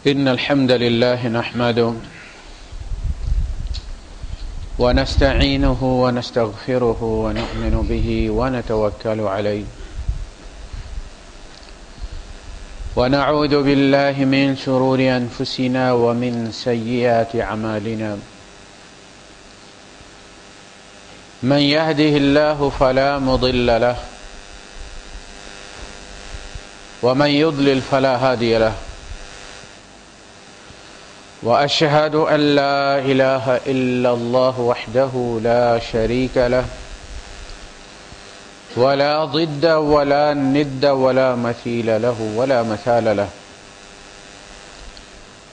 إن الحمد لله نحمده ونستعينه ونستغفره ونؤمن به ونتوكل عليه ونعوذ بالله من شرور أنفسنا ومن سيئات أعمالنا من يهده الله فلا مضل له ومن يضلل فلا هادي له وأشهد أن لا إله إلا الله وحده لا شريك له ولا ضد ولا ند ولا مثيل له ولا مثال له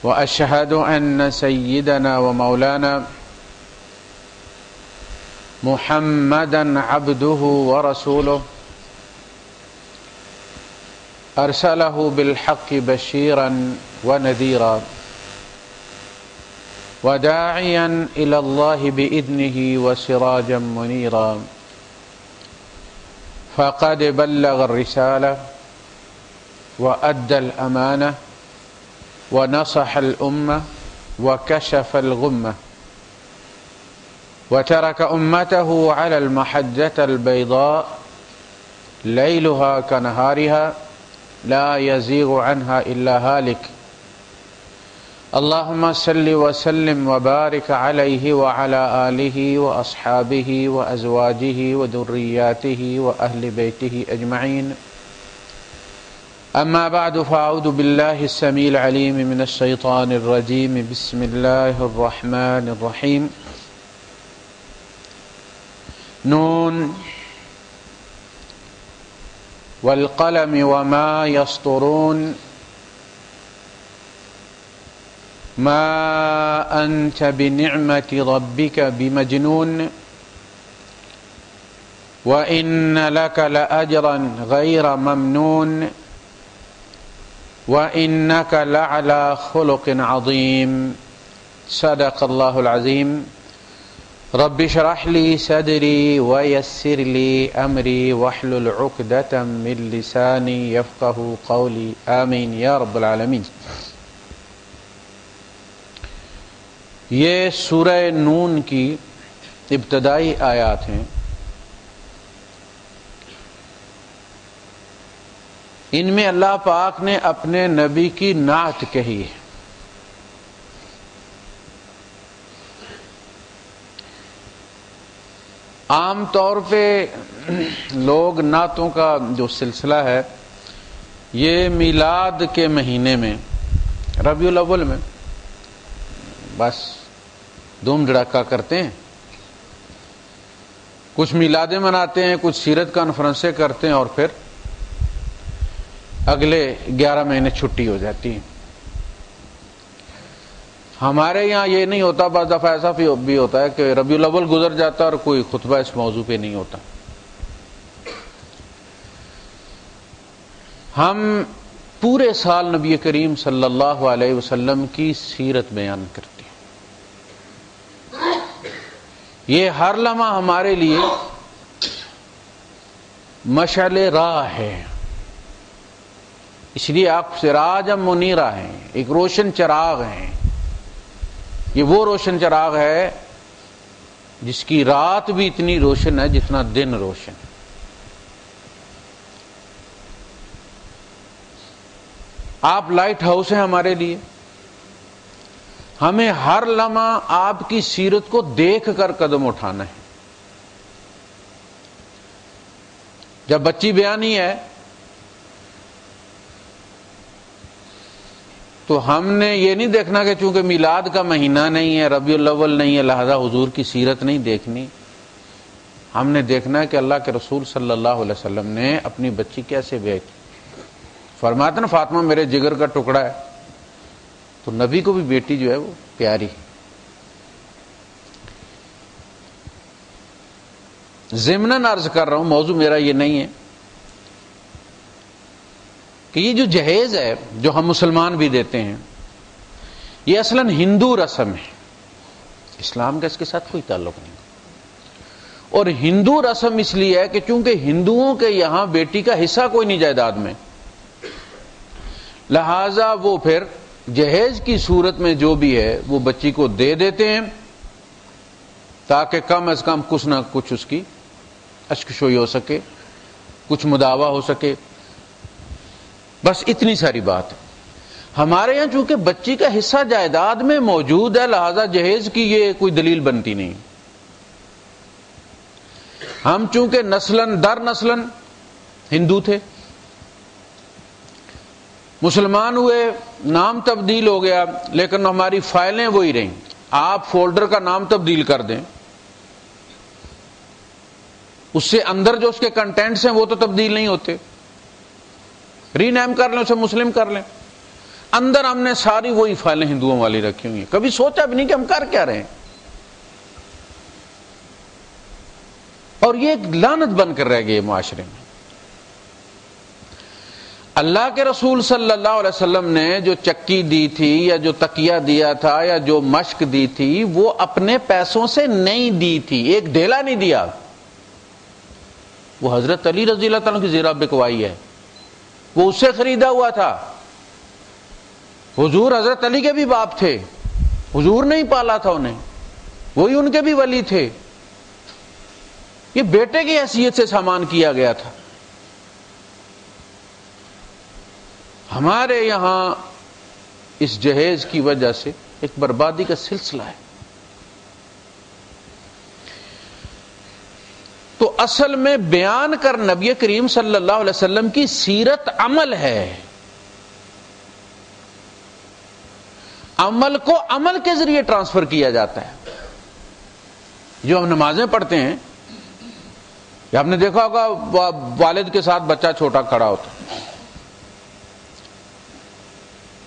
وأشهد أن سيدنا ومولانا محمدا عبده ورسوله أرسله بالحق بشيرا ونذيرا وداعيا إلى الله بإذنه وسراجا منيرا فقد بلغ الرسالة وأدى الأمانة ونصح الأمة وكشف الغمة وترك أمته على المحجة البيضاء ليلها كنهارها لا يزيغ عنها إلا هالك اللهم صل وسلم وبارك عليه وعلى آله وأصحابه وأزواجه وذرياته وأهل بيته أجمعين أما بعد فأعوذ بالله السميع العليم من الشيطان الرجيم بسم الله الرحمن الرحيم نون والقلم وما يسطرون ما أنت بنعمة ربك بمجنون وإن لك لأجرا غير ممنون وإنك لعلى خلق عظيم صدق الله العظيم رب اشرح لي صدري ويسر لي أمري واحلل عقدة من لساني يفقه قولي آمين يا رب العالمين. یہ سورہ نون کی ابتدائی آیات ہیں. ان میں اللہ پاک نے اپنے نبی کی نعت کہی ہے. عام طور پہ لوگ نعتوں کا جو سلسلہ ہے یہ میلاد کے مہینے میں ربیع الاول میں بس دھوم دھڑکا کرتے ہیں. کچھ میلادیں مناتے ہیں, کچھ سیرت کانفرنسیں کرتے ہیں اور پھر اگلے 11 مہینے چھٹی ہو جاتی ہے. ہمارے یہاں یہ نہیں ہوتا. بعض دفعہ ایسا بھی ہوتا ہے کہ ربیع الاول گزر جاتا ہے اور کوئی خطبہ اس موضوع پہ نہیں ہوتا. ہم پورے سال نبی کریم صلی اللہ علیہ وسلم کی سیرت بیان کرتے ہیں. یہ ہر لمحہ ہمارے لیے مشعل راہ ہے. اس لیے آپ سراج منیرہ ہیں, ایک روشن چراغ ہیں. یہ وہ روشن چراغ ہے جس کی رات بھی اتنی روشن ہے جتنا دن روشن ہے. آپ لائٹ ہاؤس ہیں ہمارے لیے. ہمیں ہر لمحہ آپ کی سیرت کو دیکھ کر قدم اٹھانا ہے. جب بچی بیانی ہے تو ہم نے یہ نہیں دیکھنا کہ چونکہ میلاد کا مہینہ نہیں ہے, ربیع الاول نہیں ہے, لہذا حضور کی سیرت نہیں دیکھنی. ہم نے دیکھنا ہے کہ اللہ کے رسول صلی اللہ علیہ وسلم نے اپنی بچی کیسے بیائی. فرماتے نا فاطمہ میرے جگر کا ٹکڑا ہے, تو نبی کو بھی بیٹی جو ہے وہ پیاری. ضمناً عرض کر رہا ہوں, موضوع میرا یہ نہیں ہے کہ یہ جو جہیز ہے جو ہم مسلمان بھی دیتے ہیں یہ اصلاً ہندو رسم ہے. اسلام کا اس کے ساتھ کوئی تعلق نہیں. اور ہندو رسم اس لیے ہے کہ چونکہ ہندوؤں کے یہاں بیٹی کا حصہ کوئی نہیں جائیداد میں, لہذا وہ پھر جہیز کی صورت میں جو بھی ہے وہ بچی کو دے دیتے ہیں تاکہ کم از کم کچھ نہ کچھ اس کی اشکشوئی ہو سکے، کچھ مداوا ہو سکے، بس اتنی ساری بات ہے۔ ہمارے یہاں چونکہ بچی کا حصہ جائیداد میں موجود ہے، لہذا جہیز کی یہ کوئی دلیل بنتی نہیں۔ ہم چونکہ نسلاً در نسلاً ہندو تھے، مسلمان ہوئے، نام تبدیل ہو گیا، لیکن ہماری فائلیں وہی رہیں۔ آپ فولڈر کا نام تبدیل کر دیں، اس سے اندر جو اس کے کنٹینٹس ہیں وہ تو تبدیل نہیں ہوتے، ری نیم کر لیں، اسے مسلم کر لیں، اندر ہم نے ساری وہی فائلیں ہندوؤں والی رکھی ہوئی ہیں، کبھی سوچا بھی نہیں کہ ہم کر کیا رہے ہیں، اور یہ ایک لعنت بن کر رہ گئی معاشرے میں۔ اللہ کے رسول صلی اللہ علیہ وسلم نے جو چکی دی تھی یا جو تکیہ دیا تھا یا جو مشق دی تھی وہ اپنے پیسوں سے نہیں دی تھی، ایک ڈھیلا نہیں دیا، وہ حضرت علی رضی اللہ تعالیٰ کی زیرہ بکوائی ہے، وہ اس سے خریدا ہوا تھا۔ حضور حضرت علی کے بھی باپ تھے، حضور نے ہی پالا تھا انہیں، وہی ان کے بھی ولی تھے، یہ بیٹے کی حیثیت سے سامان کیا گیا تھا۔ ہمارے یہاں اس جہیز کی وجہ سے ایک بربادی کا سلسلہ ہے۔ تو اصل میں بیان کر نبی کریم صلی اللہ علیہ وسلم کی سیرت عمل ہے، عمل کو عمل کے ذریعے ٹرانسفر کیا جاتا ہے۔ جو ہم نمازیں پڑھتے ہیں، یا ہم نے دیکھا ہوگا والد کے ساتھ بچہ چھوٹا کھڑا ہوتا ہے،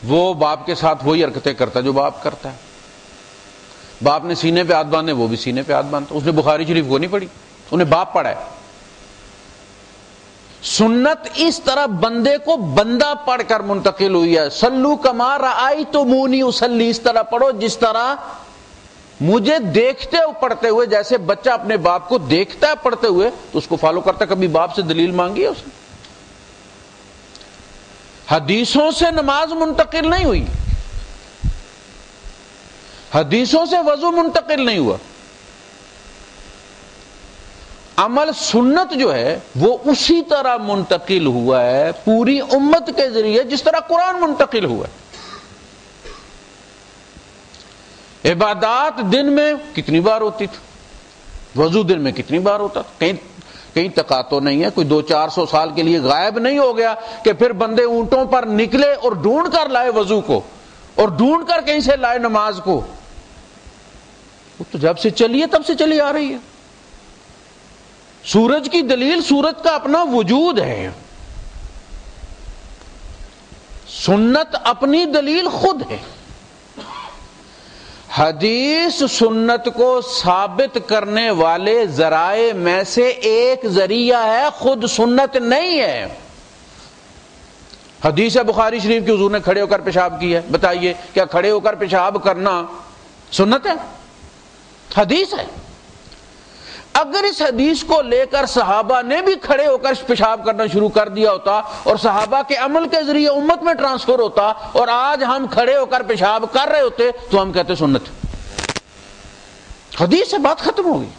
وہ باپ کے ساتھ وہی حرکتیں کرتا ہے جو باپ کرتا ہے۔ باپ نے سینے پہ ہاتھ باندھے، وہ بھی سینے پہ ہاتھ باندھتا۔ اس نے بخاری شریف کو نہیں پڑھی، انہیں باپ پڑھا ہے۔ سنت اس طرح بندے کو بندہ پڑھ کر منتقل ہوئی ہے۔ صلو کما رأیتمونی اصلی، اس طرح پڑھو جس طرح مجھے دیکھتے ہو پڑھتے ہوئے، جیسے بچہ اپنے باپ کو دیکھتا ہے پڑھتے ہوئے تو اس کو فالو کرتا ہے۔ کبھی باپ سے دلیل مانگی ہے اس نے؟ حدیثوں سے نماز منتقل نہیں ہوئی، حدیثوں سے وضو منتقل نہیں ہوا۔ عمل سنت جو ہے وہ اسی طرح منتقل ہوا ہے پوری امت کے ذریعے جس طرح قرآن منتقل ہوا ہے۔ عبادات دن میں کتنی بار ہوتی تھی، وضو دن میں کتنی بار ہوتا تھا، کہیں تقاطع نہیں ہے، کوئی 200-400 سال کے لیے غائب نہیں ہو گیا کہ پھر بندے اونٹوں پر نکلے اور ڈھونڈ کر لائے وضو کو، اور ڈھونڈ کر کہیں سے لائے نماز کو۔ وہ تو جب سے چلی ہے تب سے چلی آ رہی ہے۔ سورج کی دلیل سورج کا اپنا وجود ہے، سنت اپنی دلیل خود ہے۔ حدیث سنت کو ثابت کرنے والے ذرائع میں سے ایک ذریعہ ہے، خود سنت نہیں ہے۔ حدیث بخاری شریف کی حضور نے کھڑے ہو کر پیشاب کیا ہے، بتائیے کیا کھڑے ہو کر پیشاب کرنا سنت ہے؟ حدیث ہے۔ اگر اس حدیث کو لے کر صحابہ نے بھی کھڑے ہو کر پیشاب کرنا شروع کر دیا ہوتا اور صحابہ کے عمل کے ذریعے امت میں ٹرانسفر ہوتا اور آج ہم کھڑے ہو کر پیشاب کر رہے ہوتے تو ہم کہتے سنت۔ حدیث سے بات ختم ہوگی۔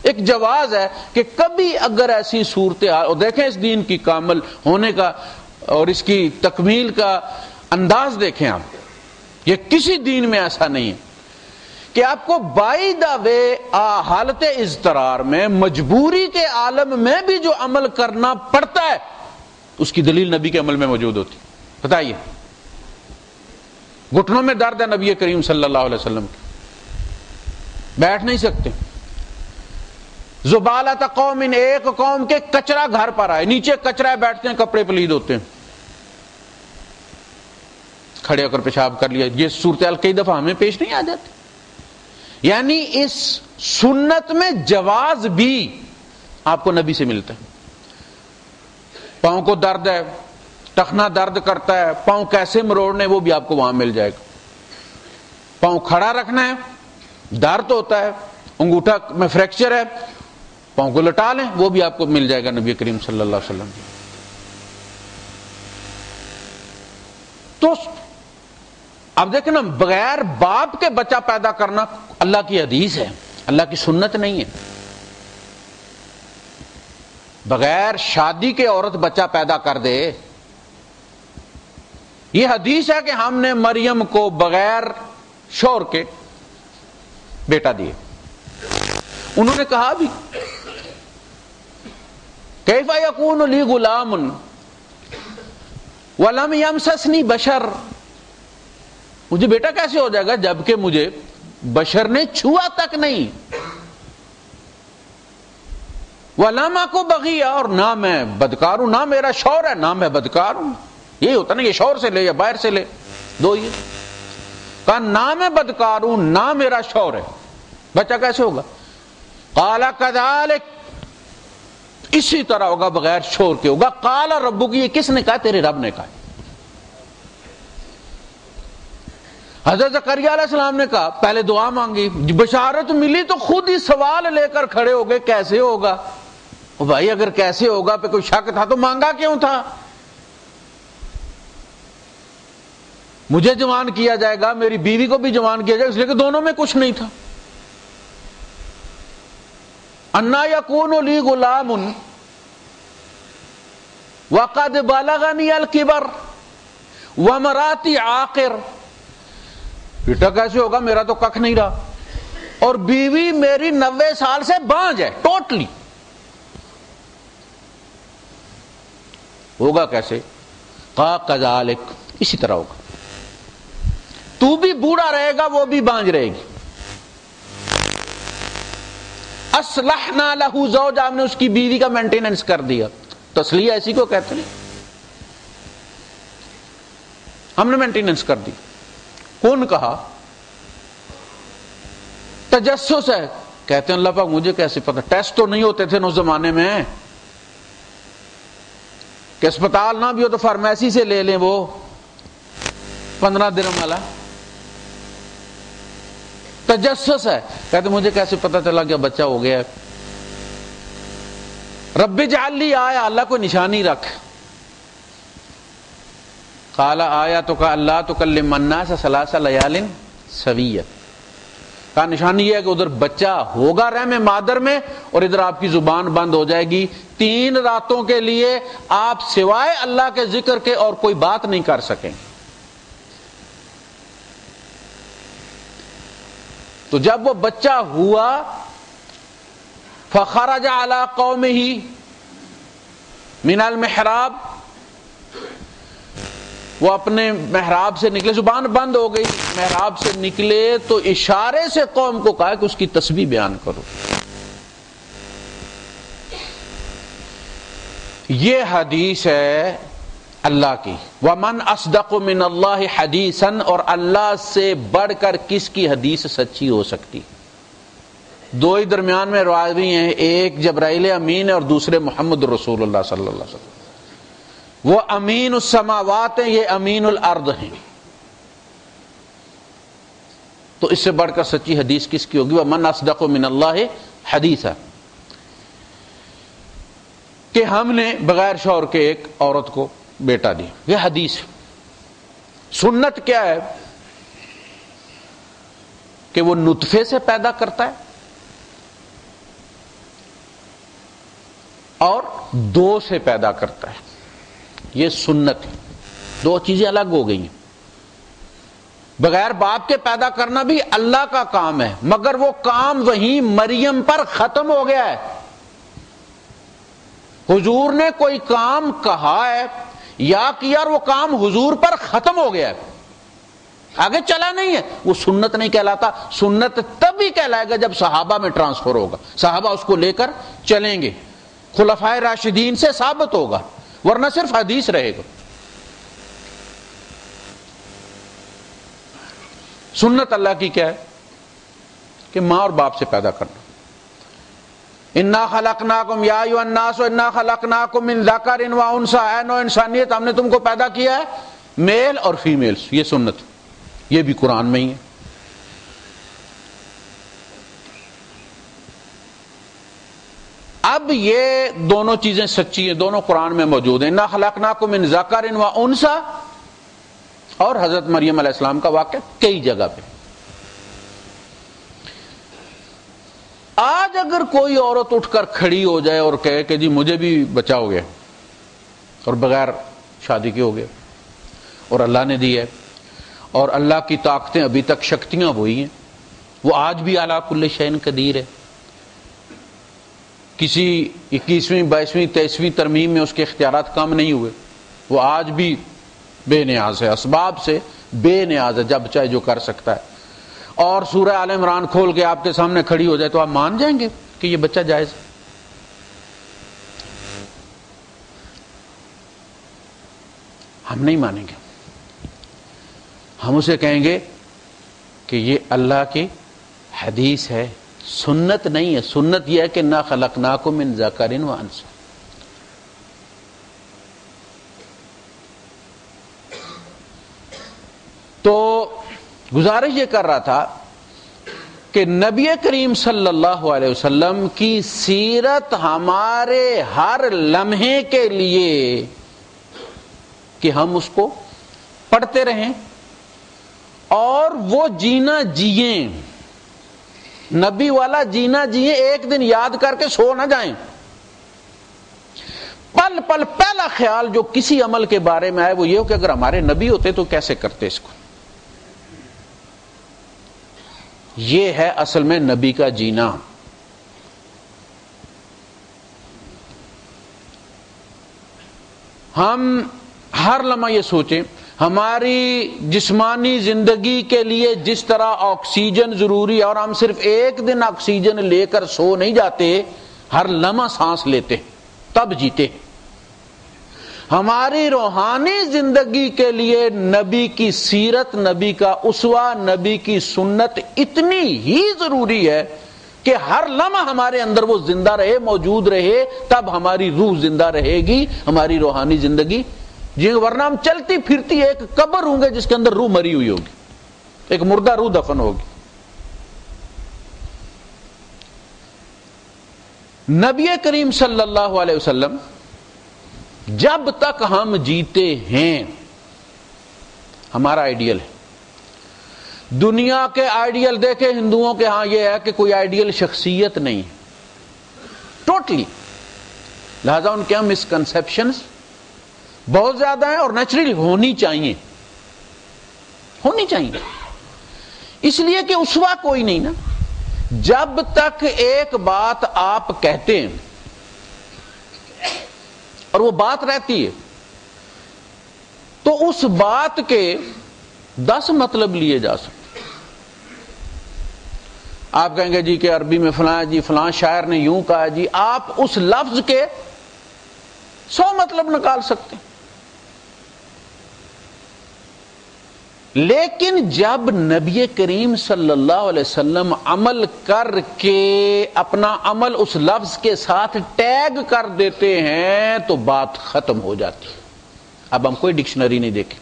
ایک جواز ہے کہ کبھی اگر ایسی صورتحال، اور دیکھیں اس دین کی کامل ہونے کا اور اس کی تکمیل کا انداز دیکھیں آپ، یہ کسی دین میں ایسا نہیں ہے کہ آپ کو بائی دا وے حالت اضطرار میں، مجبوری کے عالم میں بھی جو عمل کرنا پڑتا ہے اس کی دلیل نبی کے عمل میں موجود ہوتی۔ بتائیے، گھٹنوں میں درد ہے نبی کریم صلی اللہ علیہ وسلم کی، بیٹھ نہیں سکتے۔ زبالۃ قوم، ایک قوم کے کچرا گھر پر آئے، نیچے کچرا ہے، بیٹھتے ہیں، کپڑے پلید ہوتے ہیں، کھڑے ہو کر پیشاب کر لیا۔ یہ صورتحال کئی دفعہ ہمیں پیش نہیں آ جاتی۔ یعنی اس سنت میں جواز بھی آپ کو نبی سے ملتا ہے۔ پاؤں کو درد ہے، ٹخنا درد کرتا ہے، پاؤں کیسے مروڑنے وہ بھی آپ کو وہاں مل جائے گا۔ پاؤں کھڑا رکھنا ہے، درد ہوتا ہے، انگوٹھا میں فریکچر ہے، پاؤں کو لٹا لیں، وہ بھی آپ کو مل جائے گا نبی کریم صلی اللہ علیہ وسلم۔ تو اب دیکھیں نا، بغیر باپ کے بچہ پیدا کرنا اللہ کی حدیث ہے، اللہ کی سنت نہیں ہے۔ بغیر شادی کے عورت بچہ پیدا کر دے، یہ حدیث ہے کہ ہم نے مریم کو بغیر شوہر کے بیٹا دیے۔ انہوں نے کہا بھی کیف یکون لی غلام ولم یمسسنی بشر، مجھے بیٹا کیسے ہو جائے گا جبکہ مجھے بشر نے چھوا تک نہیں، ولم اکو بغیا، اور نہ میں بدکار ہوں، نہ میرا شوہر ہے نہ میں بدکار ہوں۔ یہی ہوتا نا، یہ شوہر سے لے یا باہر سے لے، دو ہی کہا، نہ میں بدکار ہوں نہ میرا شوہر ہے، بچہ کیسے ہوگا؟ قال کذالک، اسی طرح ہوگا بغیر شوہر کے ہوگا۔ قال ربک، یہ کس نے کہا؟ تیرے رب نے کہا۔ حضرت زکریا علیہ السلام نے کہا، پہلے دعا مانگی، بشارت ملی تو خود ہی سوال لے کر کھڑے ہو گئے، کیسے ہوگا؟ بھائی اگر کیسے ہوگا پہ کوئی شک تھا تو مانگا کیوں تھا؟ مجھے جوان کیا جائے گا، میری بیوی کو بھی جوان کیا جائے گا، اس لیے کہ دونوں میں کچھ نہیں تھا۔ انا یکون لی غلام وقد بلغنی الکبر وامراتی عاقر، بیٹا کیسے ہوگا، میرا تو ککھ نہیں رہا، اور بیوی میری 90 سال سے بانجھ ہے ٹوٹلی، ہوگا کیسے؟ قال کذالک، اسی طرح ہوگا، تو بھی بوڑھا رہے گا وہ بھی بانجھ رہے گی۔ اصلحنا لہ زوجہ، ہم نے اس کی بیوی کا مینٹیننس کر دیا، تسلیہ ایسی کو کہتے ہیں، ہم نے مینٹیننس کر دی۔ کون کہا؟ تجسس ہے، کہتے ہیں اللہ پاک مجھے کیسے پتا، ٹیسٹ تو نہیں ہوتے تھے اس زمانے میں کہ اسپتال نہ بھی ہو تو فارمیسی سے لے لیں وہ 15 درہم والا، تجسس ہے، کہتے مجھے کیسے پتا چلا کہ بچہ ہو گیا ہے؟ رب اجعل لی آیا، اللہ کو نشانی رکھ۔ قال آیاتک اللہ تکلم الناس ثلاث لیال سویہ، کہا نشانی یہ ہے کہ ادھر بچہ ہوگا رحم مادر میں اور ادھر آپ کی زبان بند ہو جائے گی، 3 راتوں کے لیے آپ سوائے اللہ کے ذکر کے اور کوئی بات نہیں کر سکیں۔ تو جب وہ بچہ ہوا، فخرج علی قومہ من المحراب، وہ اپنے محراب سے نکلے، زبان بند ہو گئی، محراب سے نکلے تو اشارے سے قوم کو کہا کہ اس کی تسبیح بیان کرو۔ یہ حدیث ہے اللہ کی، وَمَنْ أَصْدَقُ مِنَ اللَّهِ حَدِيثًا، اور اللہ سے بڑھ کر کس کی حدیث سچی ہو سکتی؟ دو ہی درمیان میں راوی ہیں، ایک جبرائیل امین ہے اور دوسرے محمد رسول اللہ صلی اللہ علیہ وسلم۔ وہ امین السماوات ہیں، یہ امین الارض ہیں، تو اس سے بڑھ کر سچی حدیث کس کی ہوگی؟ وَمَنْ أَصْدَقُ مِنَ اللَّهِ حَدِيثًا، کہ ہم نے بغیر شوہر کے ایک عورت کو بیٹا دیا، یہ حدیث۔ سنت کیا ہے؟ کہ وہ نطفے سے پیدا کرتا ہے اور 2 سے پیدا کرتا ہے، یہ سنت ہے۔ 2 چیزیں الگ ہو گئی ہیں۔ بغیر باپ کے پیدا کرنا بھی اللہ کا کام ہے، مگر وہ کام وہیں مریم پر ختم ہو گیا ہے۔ حضور نے کوئی کام کہا ہے یا کیا اور وہ کام حضور پر ختم ہو گیا ہے، آگے چلا نہیں ہے، وہ سنت نہیں کہلاتا۔ سنت تب ہی کہلائے گا جب صحابہ میں ٹرانسفر ہوگا، صحابہ اس کو لے کر چلیں گے، خلفائے راشدین سے ثابت ہوگا، ورنہ صرف حدیث رہے گا۔ سنت اللہ کی کیا ہے؟ کہ ماں اور باپ سے پیدا کرنا۔ انا خلقناکم یا ایھا الناس انا خلقناکم من ذکر و انثی، اے نو انسانیت ہم نے تم کو پیدا کیا ہے میل اور فیمیل، یہ سنت، یہ بھی قرآن میں ہی ہے۔ اب یہ دونوں چیزیں سچی ہیں، دونوں قرآن میں موجود ہیں، انا خلقناکم من ذکر و انثی اور حضرت مریم علیہ السلام کا واقعہ کئی جگہ پہ. آج اگر کوئی عورت اٹھ کر کھڑی ہو جائے اور کہے کہ جی مجھے بھی بچہ ہو گیا اور بغیر شادی کے ہو گیا اور اللہ نے دی ہے اور اللہ کی طاقتیں ابھی تک شکتیاں وہی ہیں، وہ آج بھی اعلیٰ کل شیء قدیر ہے، کسی 21ویں 22ویں 23ویں ترمیم میں اس کے اختیارات کم نہیں ہوئے، وہ آج بھی بے نیاز ہے، اسباب سے بے نیاز ہے، جب چاہے جو کر سکتا ہے. اور سورہ آل عمران کھول کے آپ کے سامنے کھڑی ہو جائے تو آپ مان جائیں گے کہ یہ بچہ جائز ہے؟ ہم نہیں مانیں گے. ہم اسے کہیں گے کہ یہ اللہ کی حدیث ہے، سنت نہیں ہے. سنت یہ ہے کہ نہ خلقناکم من ذکر و انثی. تو گزارش یہ کر رہا تھا کہ نبی کریم صلی اللہ علیہ وسلم کی سیرت ہمارے ہر لمحے کے لیے کہ ہم اس کو پڑھتے رہیں اور وہ جینا جیئیں، نبی والا جینا جیئیں، ایک دن یاد کر کے سو نہ جائیں. پل پل پہلا خیال جو کسی عمل کے بارے میں آئے وہ یہ ہو کہ اگر ہمارے نبی ہوتے تو کیسے کرتے اس کو. یہ ہے اصل میں نبی کا جینا. ہم ہر لمحہ یہ سوچیں ہماری جسمانی زندگی کے لیے جس طرح آکسیجن ضروری ہے اور ہم صرف ایک دن آکسیجن لے کر سو نہیں جاتے، ہر لمحہ سانس لیتے تب جیتے. ہماری روحانی زندگی کے لیے نبی کی سیرت، نبی کا اسوہ، نبی کی سنت اتنی ہی ضروری ہے کہ ہر لمحہ ہمارے اندر وہ زندہ رہے، موجود رہے، تب ہماری روح زندہ رہے گی، ہماری روحانی زندگی. جی ورنہ ہم چلتی پھرتی ایک قبر ہوں گے جس کے اندر روح مری ہوئی ہوگی، ایک مردہ روح دفن ہوگی. نبی کریم صلی اللہ علیہ وسلم جب تک ہم جیتے ہیں ہمارا آئیڈیل ہے. دنیا کے آئیڈیل دیکھیں، ہندوؤں کے ہاں یہ ہے کہ کوئی آئیڈیل شخصیت نہیں ہے ٹوٹلی، لہذا ان کے ہاں مسکنسیپشنز بہت زیادہ ہیں اور نیچرلی ہونی چاہیے، اس لیے کہ اسوہ کوئی نہیں نا. جب تک ایک بات آپ کہتے ہیں اور وہ بات رہتی ہے تو اس بات کے 10 مطلب لیے جا سکتے. آپ کہیں گے جی کہ عربی میں فلاں جی فلاں شاعر نے یوں کہا جی، آپ اس لفظ کے 100 مطلب نکال سکتے ہیں. لیکن جب نبی کریم صلی اللہ علیہ وسلم عمل کر کے اپنا عمل اس لفظ کے ساتھ ٹیگ کر دیتے ہیں تو بات ختم ہو جاتی. اب ہم کوئی ڈکشنری نہیں دیکھیں.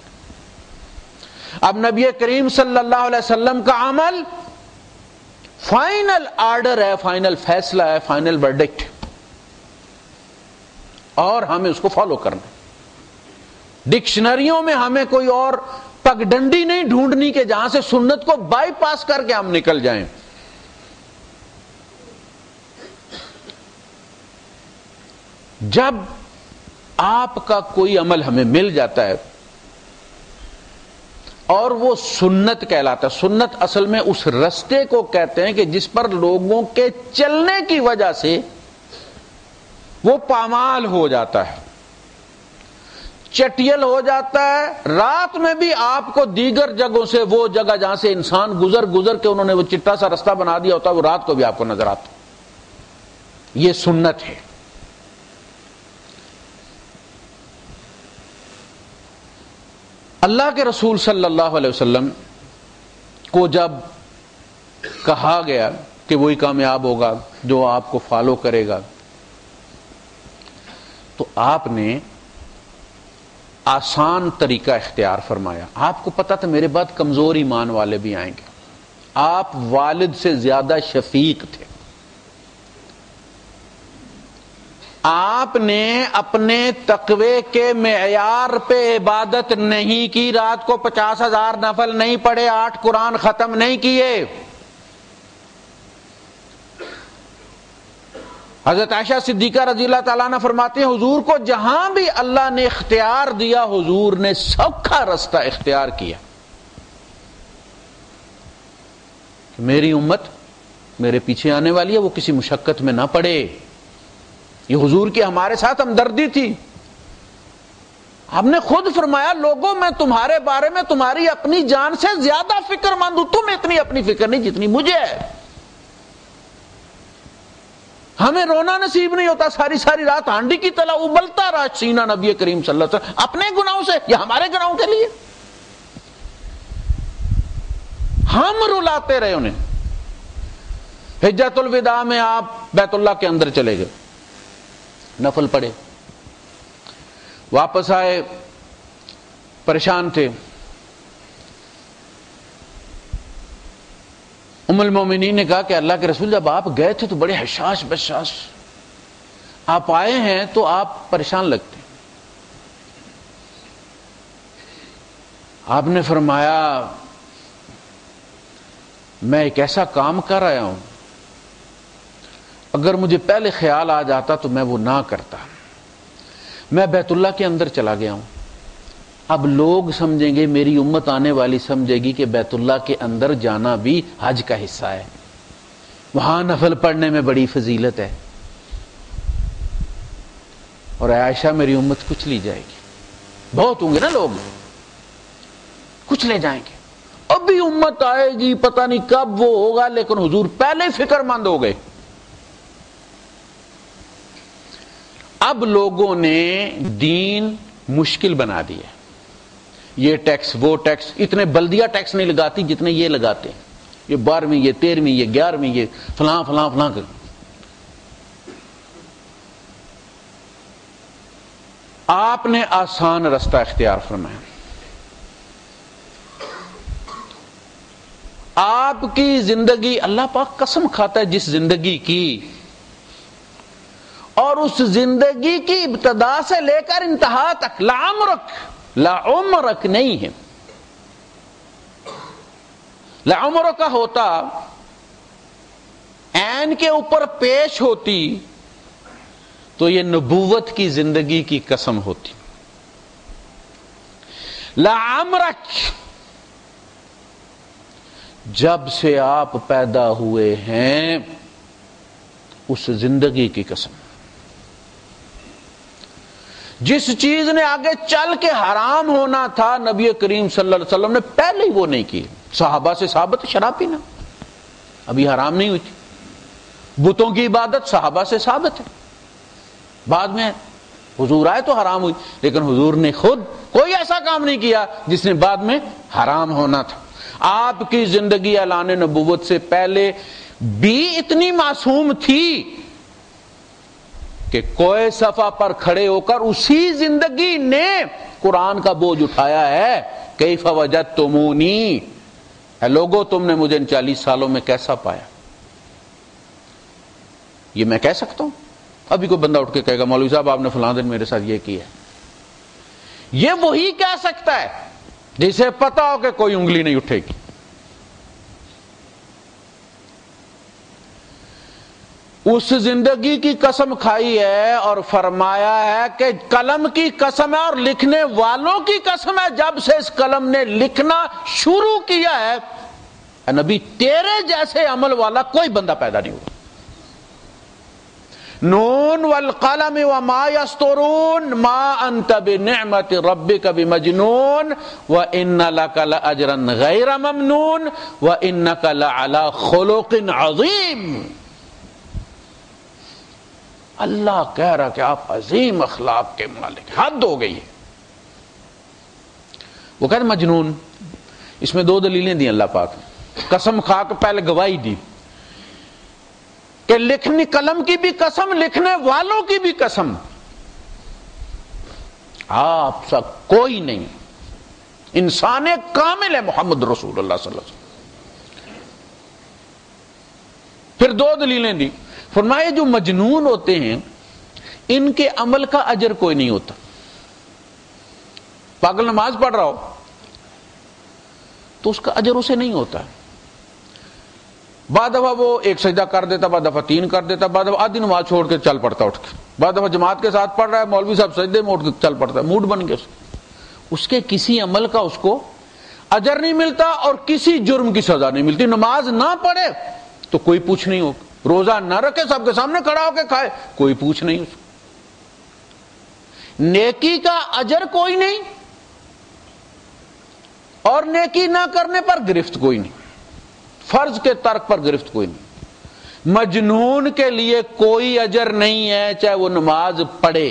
اب نبی کریم صلی اللہ علیہ وسلم کا عمل فائنل آرڈر ہے، فائنل فیصلہ ہے، فائنل ورڈکٹ، اور ہمیں اس کو فالو کرنا. ڈکشنریوں میں ہمیں کوئی اور پگڈنڈی نہیں ڈھونڈنی کہ جہاں سے سنت کو بائی پاس کر کے ہم نکل جائیں. جب آپ کا کوئی عمل ہمیں مل جاتا ہے اور وہ سنت کہلاتا ہے. سنت اصل میں اس رستے کو کہتے ہیں کہ جس پر لوگوں کے چلنے کی وجہ سے وہ پامال ہو جاتا ہے، چٹیل ہو جاتا ہے. رات میں بھی آپ کو دیگر جگہوں سے، وہ جگہ جہاں سے انسان گزر کے انہوں نے وہ چٹا سا رستہ بنا دیا ہوتا ہے، وہ رات کو بھی آپ کو نظر آتا. یہ سنت ہے. اللہ کے رسول صلی اللہ علیہ وسلم کو جب کہا گیا کہ وہی کامیاب ہوگا جو آپ کو فالو کرے گا، تو آپ نے آسان طریقہ اختیار فرمایا. آپ کو پتا تھا میرے بعد کمزور ایمان والے بھی آئیں گے. آپ والد سے زیادہ شفیق تھے. آپ نے اپنے تقوی کے معیار پہ عبادت نہیں کی، رات کو 50,000 نفل نہیں پڑھے، 8 قرآن ختم نہیں کیے۔ حضرت عائشہ صدیقہ رضی اللہ تعالیٰ عنہ فرماتے ہیں حضور کو جہاں بھی اللہ نے اختیار دیا حضور نے سوکھا رستہ اختیار کیا، میری امت میرے پیچھے آنے والی ہے وہ کسی مشقت میں نہ پڑے۔ یہ حضور کی ہمارے ساتھ ہمدردی تھی۔ ہم نے خود فرمایا لوگوں میں تمہارے بارے میں تمہاری اپنی جان سے زیادہ فکر مند ہوں، تم اتنی اپنی فکر نہیں جتنی مجھے ہے۔ ہمیں رونا نصیب نہیں ہوتا، ساری ساری رات ہانڈی کی طرح ابلتا رہا سینہ نبی کریم صلی اللہ علیہ وسلم، اپنے گناہوں سے یا ہمارے گناہوں کے لیے ہم رلاتے رہے انہیں۔ حجۃ الوداع میں آپ بیت اللہ کے اندر چلے گئے، نفل پڑھے، واپس آئے پریشان تھے۔ ام المومنین نے کہا کہ اللہ کے رسول جب آپ گئے تھے تو بڑے حشاش بشاش، آپ آئے ہیں تو آپ پریشان لگتے ہیں۔ آپ نے فرمایا میں ایک ایسا کام کر رہا ہوں اگر مجھے پہلے خیال آ جاتا تو میں وہ نہ کرتا۔ میں بیت اللہ کے اندر چلا گیا ہوں، اب لوگ سمجھیں گے، میری امت آنے والی سمجھے گی کہ بیت اللہ کے اندر جانا بھی حج کا حصہ ہے، وہاں نفل پڑھنے میں بڑی فضیلت ہے، اور عائشہ میری امت کچھ لی جائے گی۔ بہت ہوں گے نا لوگ، کچھ لے جائیں گے، ابھی امت آئے گی پتہ نہیں کب وہ ہوگا، لیکن حضور پہلے فکر مند ہو گئے۔ اب لوگوں نے دین مشکل بنا دیا، یہ ٹیکس وہ ٹیکس، اتنے بلدیہ ٹیکس نہیں لگاتی جتنے یہ لگاتے ہیں، یہ 12ویں یہ 13ویں یہ 11ویں یہ فلاں فلاں فلاں کر۔ آپ نے آسان رستہ اختیار فرمایا۔ آپ کی زندگی، اللہ پاک قسم کھاتا ہے جس زندگی کی اور اس زندگی کی ابتدا سے لے کر انتہا تک لعمرک نہیں ہے، لعمرک کا ہوتا عین کے اوپر پیش ہوتی تو یہ نبوت کی زندگی کی قسم ہوتی۔ لعمرک جب سے آپ پیدا ہوئے ہیں اس زندگی کی قسم، جس چیز نے آگے چل کے حرام ہونا تھا نبی کریم صلی اللہ علیہ وسلم نے پہلے ہی وہ نہیں کی۔ صحابہ سے ثابت شراب پینا ابھی حرام نہیں ہوئی تھی، بتوں کی عبادت صحابہ سے ثابت ہے، بعد میں حضور آئے تو حرام ہوئی، لیکن حضور نے خود کوئی ایسا کام نہیں کیا جس نے بعد میں حرام ہونا تھا۔ آپ کی زندگی اعلان نبوت سے پہلے بھی اتنی معصوم تھی کہ کوئی صفحہ پر کھڑے ہو کر اسی زندگی نے قرآن کا بوجھ اٹھایا ہے، کیف وجدتمونی، اے لوگو تم نے مجھے ان 40 سالوں میں کیسا پایا۔ یہ میں کہہ سکتا ہوں؟ ابھی کوئی بندہ اٹھ کے کہے گا مولوی صاحب آپ نے فلاں دن میرے ساتھ یہ کیا، یہ وہی کہہ سکتا ہے جسے پتا ہو کہ کوئی انگلی نہیں اٹھے گی۔ اس زندگی کی قسم کھائی ہے اور فرمایا ہے کہ قلم کی قسم ہے اور لکھنے والوں کی قسم ہے، جب سے اس قلم نے لکھنا شروع کیا ہے اے نبی تیرے جیسے عمل والا کوئی بندہ پیدا نہیں ہوا۔ نون والقلم وما یسطرون ما انت بنعمت ربک بمجنون وان لک لاجرا غیر ممنون وانک لعلی خلق عظیم۔ اللہ کہہ رہا کہ آپ عظیم اخلاق کے مالک، حد ہو گئی ہے۔ وہ کہتے مجنون، اس میں 2 دلیلیں دی اللہ پاک نے، قسم کھا کے پہلے گواہی دی کہ لکھنی قلم کی بھی قسم، لکھنے والوں کی بھی قسم، آپ سب کوئی نہیں، انسان کامل ہے محمد رسول اللہ صلی اللہ علیہ وسلم۔ پھر 2 دلیلیں دی، فرمایا جو مجنون ہوتے ہیں ان کے عمل کا اجر کوئی نہیں ہوتا. پاگل نماز پڑھ رہا ہو تو اس کا اجر اسے نہیں ہوتا. بعد دفعہ وہ ایک سجدہ کر دیتا, بعد دفعہ 3 کر دیتا, بعد دفعہ آدھی نماز چھوڑ کے چل پڑتا اٹھ کے, بعد دفعہ جماعت کے ساتھ پڑھ رہا ہے, مولوی صاحب سجدے میں اٹھ کے چل پڑتا ہے. موڈ بن گیا اس کے کسی عمل کا اس کو اجر نہیں ملتا اور کسی جرم کی سزا نہیں ملتی. نماز نہ پڑھے تو کوئی پوچھ نہیں ہوگا, روزہ نہ رکھے سب کے سامنے کھڑا ہو کے کھائے کوئی پوچھ نہیں, اس کو نیکی کا اجر کوئی نہیں اور نیکی نہ کرنے پر گرفت کوئی نہیں, فرض کے ترک پر گرفت کوئی نہیں. مجنون کے لیے کوئی اجر نہیں ہے, چاہے وہ نماز پڑھے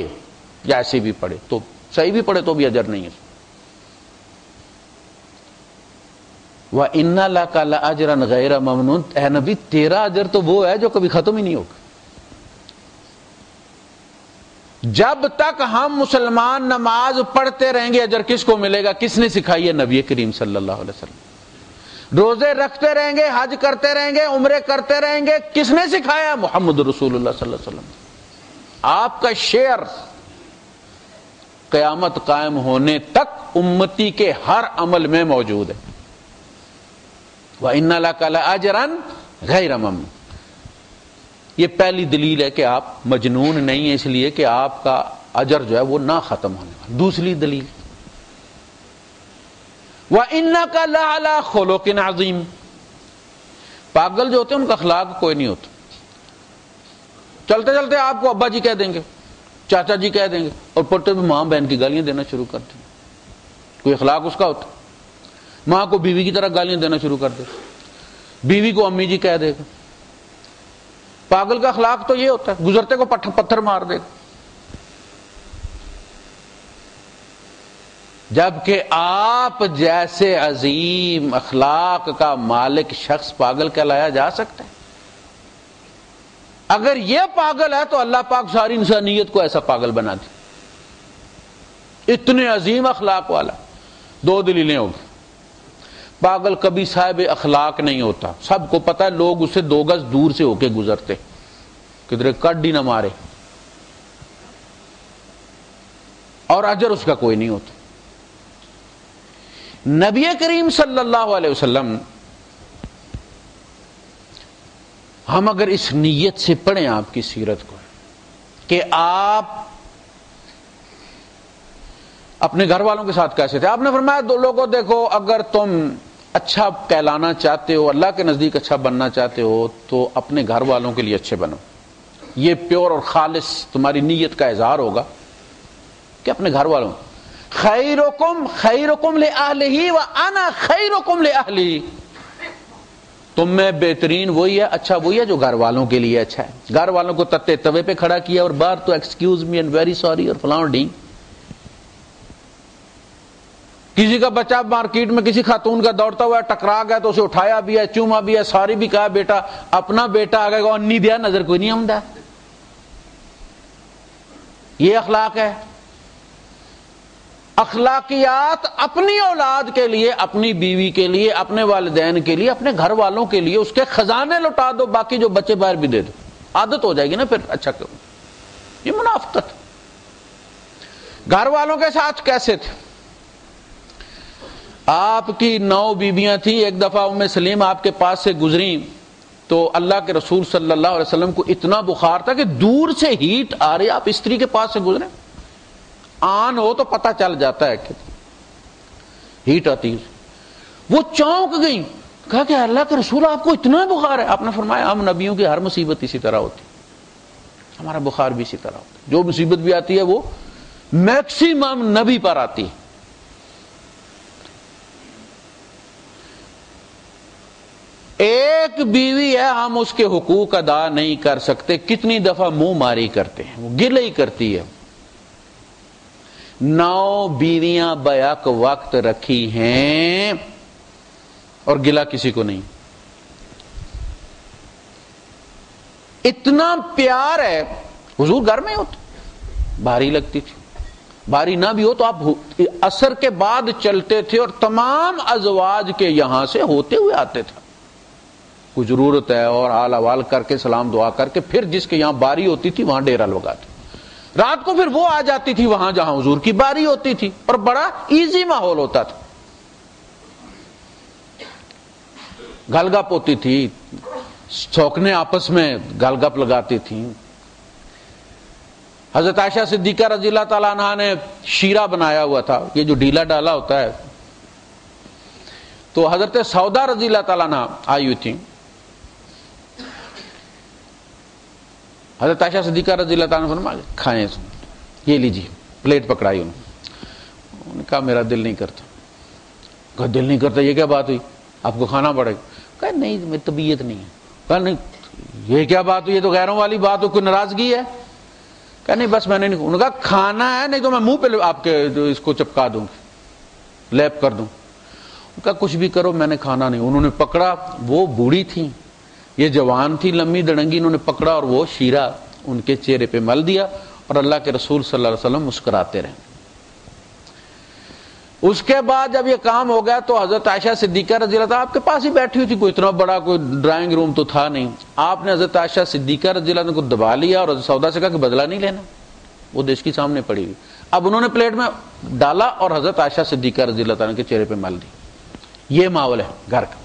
یا ایسے بھی پڑھے, تو صحیح بھی پڑھے تو بھی اجر نہیں ہے. وَإِنَّ لَكَ لَأَجْرًا غَيْرَ مَمْنُونٍ, اے نبی تیرا اجر تو وہ ہے جو کبھی ختم ہی نہیں ہوگا. جب تک ہم مسلمان نماز پڑھتے رہیں گے اجر کس کو ملے گا؟ کس نے سکھائی ہے؟ نبی کریم صلی اللہ علیہ وسلم. روزے رکھتے رہیں گے, حج کرتے رہیں گے, عمرے کرتے رہیں گے, کس نے سکھایا؟ محمد رسول اللہ صلی اللہ علیہ وسلم. آپ کا شیئر قیامت قائم ہونے تک امتی کے ہر عمل میں موجود ہے. وَإِنَّ لَكَ لَأَجْرًا غَيْرَ مَمْنُونٍ. یہ پہلی دلیل ہے کہ آپ مجنون نہیں ہیں, اس لیے کہ آپ کا اجر جو ہے وہ نہ ختم ہونے والا. دوسری دلیل وَإِنَّكَ لَعَلَىٰ خُلُقٍ عَظِيمٍ. پاگل جو ہوتے ہیں ان کا اخلاق کوئی نہیں ہوتا. چلتے چلتے آپ کو ابا جی کہہ دیں گے, چاچا جی کہہ دیں گے, اور پڑھتے بھی ماں بہن کی گالیاں دینا شروع کر دیں. کوئی اخلاق اس کا ہوتا؟ ماں کو بیوی کی طرح گالیاں دینا شروع کر دے, بیوی کو امی جی کہہ دے گا. پاگل کا اخلاق تو یہ ہوتا ہے, گزرتے کو پتھر مار دے گا. جبکہ آپ جیسے عظیم اخلاق کا مالک شخص پاگل کہلایا جا سکتا ہے؟ اگر یہ پاگل ہے تو اللہ پاک ساری انسانیت کو ایسا پاگل بنا دے, اتنے عظیم اخلاق والا. دو دلیلیں ہوگی. پاگل کبھی صاحب اخلاق نہیں ہوتا, سب کو پتا ہے, لوگ اسے 2 گز دور سے ہو کے گزرتے, کدھر کٹ ہی نہ مارے, اور اجر اس کا کوئی نہیں ہوتا. نبی کریم صلی اللہ علیہ وسلم, ہم اگر اس نیت سے پڑھیں آپ کی سیرت کو کہ آپ اپنے گھر والوں کے ساتھ کیسے تھے, آپ نے فرمایا 2 لوگوں دیکھو, اگر تم اچھا کہلانا چاہتے ہو, اللہ کے نزدیک اچھا بننا چاہتے ہو, تو اپنے گھر والوں کے لیے اچھے بنو. یہ پیور اور خالص تمہاری نیت کا اظہار ہوگا کہ اپنے گھر والوں. خیرکم خیرکم لأہلہ وانا خیرکم لأہلی. تم میں بہترین وہی ہے, اچھا وہی ہے جو گھر والوں کے لیے اچھا ہے. گھر والوں کو تتے توے پہ کھڑا کیا اور باہر تو excuse me and very sorry اور فلاں ڈینگ. کسی کا بچہ مارکیٹ میں کسی خاتون کا دوڑتا ہوا ٹکرا گیا تو اسے اٹھایا بھی ہے, چوما بھی ہے, ساری بھی کہا بیٹا, اپنا بیٹا آ گیا انی دیا نظر کوئی نہیں آمدہ. یہ اخلاق ہے. اخلاقیات اپنی اولاد کے لیے, اپنی بیوی کے لیے, اپنے والدین کے لیے, اپنے گھر والوں کے لیے, اس کے خزانے لوٹا دو, باقی جو بچے باہر بھی دے دو. عادت ہو جائے گی نا پھر. اچھا کرو. یہ منافقت. گھر والوں کے ساتھ کیسے تھے؟ آپ کی 9 بیویاں تھیں. ایک دفعہ ام سلیم آپ کے پاس سے گزری تو اللہ کے رسول صلی اللہ علیہ وسلم کو اتنا بخار تھا کہ دور سے ہیٹ آ رہی, آپ استری کے پاس سے گزرے, آن ہو تو پتہ چل جاتا ہے کہ ہیٹ آتی ہے. وہ چونک گئی, کہا کہ اللہ کے رسول آپ کو اتنا بخار ہے؟ آپ نے فرمایا ہم نبیوں کی ہر مصیبت اسی طرح ہوتی, ہمارا بخار بھی اسی طرح ہوتا ہے. جو مصیبت بھی آتی ہے وہ میکسیمم نبی پر آتی ہے. ایک بیوی ہے, ہم اس کے حقوق ادا نہیں کر سکتے, کتنی دفعہ منہ ماری کرتے ہیں, وہ گلے ہی کرتی ہے. 9 بیویاں بیک وقت رکھی ہیں اور گلا کسی کو نہیں. اتنا پیار ہے. حضور گھر میں ہوتے, بھاری لگتی تھی, بھاری نہ بھی ہو تو آپ عصر کے بعد چلتے تھے اور تمام ازواج کے یہاں سے ہوتے ہوئے آتے تھے. کوئی ضرورت ہے اور حال احوال کر کے سلام دعا کر کے پھر جس کے یہاں باری ہوتی تھی وہاں ڈیرا لگاتے. رات کو پھر وہ آ جاتی تھی وہاں جہاں حضور کی باری ہوتی تھی، اور بڑا ایزی ماحول ہوتا تھا، گل گپ ہوتی تھی، سوکنے آپس میں گل گپ لگاتی تھیں۔ حضرت عائشہ صدیقہ رضی اللہ تعالیٰ عنہ نے شیرہ بنایا ہوا تھا، یہ جو ڈھیلا ڈالا ہوتا ہے، تو حضرت سودا رضی اللہ تعالیٰ عنہ آئی ہوئی تھی، حضرت عائشہ صدیقہ رضی اللہ تعالیٰ عنہ فرمایا کھائیں، یہ لیجیے، پلیٹ پکڑائی انہوں نے کہا میرا دل نہیں کرتا۔ کہا دل نہیں کرتا، یہ کیا بات ہوئی، آپ کو کھانا پڑے گا؟ کہا نہیں میری طبیعت نہیں ہے۔ کہا نہیں یہ کیا بات ہوئی، یہ تو غیروں والی بات ہو، کوئی ناراضگی ہے؟ کہا نہیں بس میں نے نہیں، انہوں نے کہا کھانا ہے نہیں تو میں منہ پہ آپ کے اس کو چپکا دوں گی، لیپ کر دوں۔ کہا کچھ بھی کرو میں نے کھانا نہیں۔ انہوں نے پکڑا، وہ بوڑھی تھی، یہ جوان تھی لمبی دڑنگی، انہوں نے پکڑا اور وہ شیرہ ان کے چہرے پہ مل دیا، اور اللہ کے رسول صلی اللہ علیہ وسلم مسکراتے رہے۔ اس کے بعد جب یہ کام ہو گیا تو حضرت عائشہ صدیقہ رضی اللہ تعالیٰ آپ کے پاس ہی بیٹھی ہوئی تھی، کوئی اتنا بڑا کوئی ڈرائنگ روم تو تھا نہیں، آپ نے حضرت عائشہ صدیقہ رضی اللہ عنہ کو دبا لیا اور حضرت سودا سے کہا کہ بدلہ نہیں لینا، وہ دیش کی سامنے پڑی ہوئی۔ اب انہوں نے پلیٹ میں ڈالا اور حضرت عائشہ صدیقہ رضی اللہ تعالیٰ کے چہرے پہ مل دی۔ یہ ماحول ہے گھر کا۔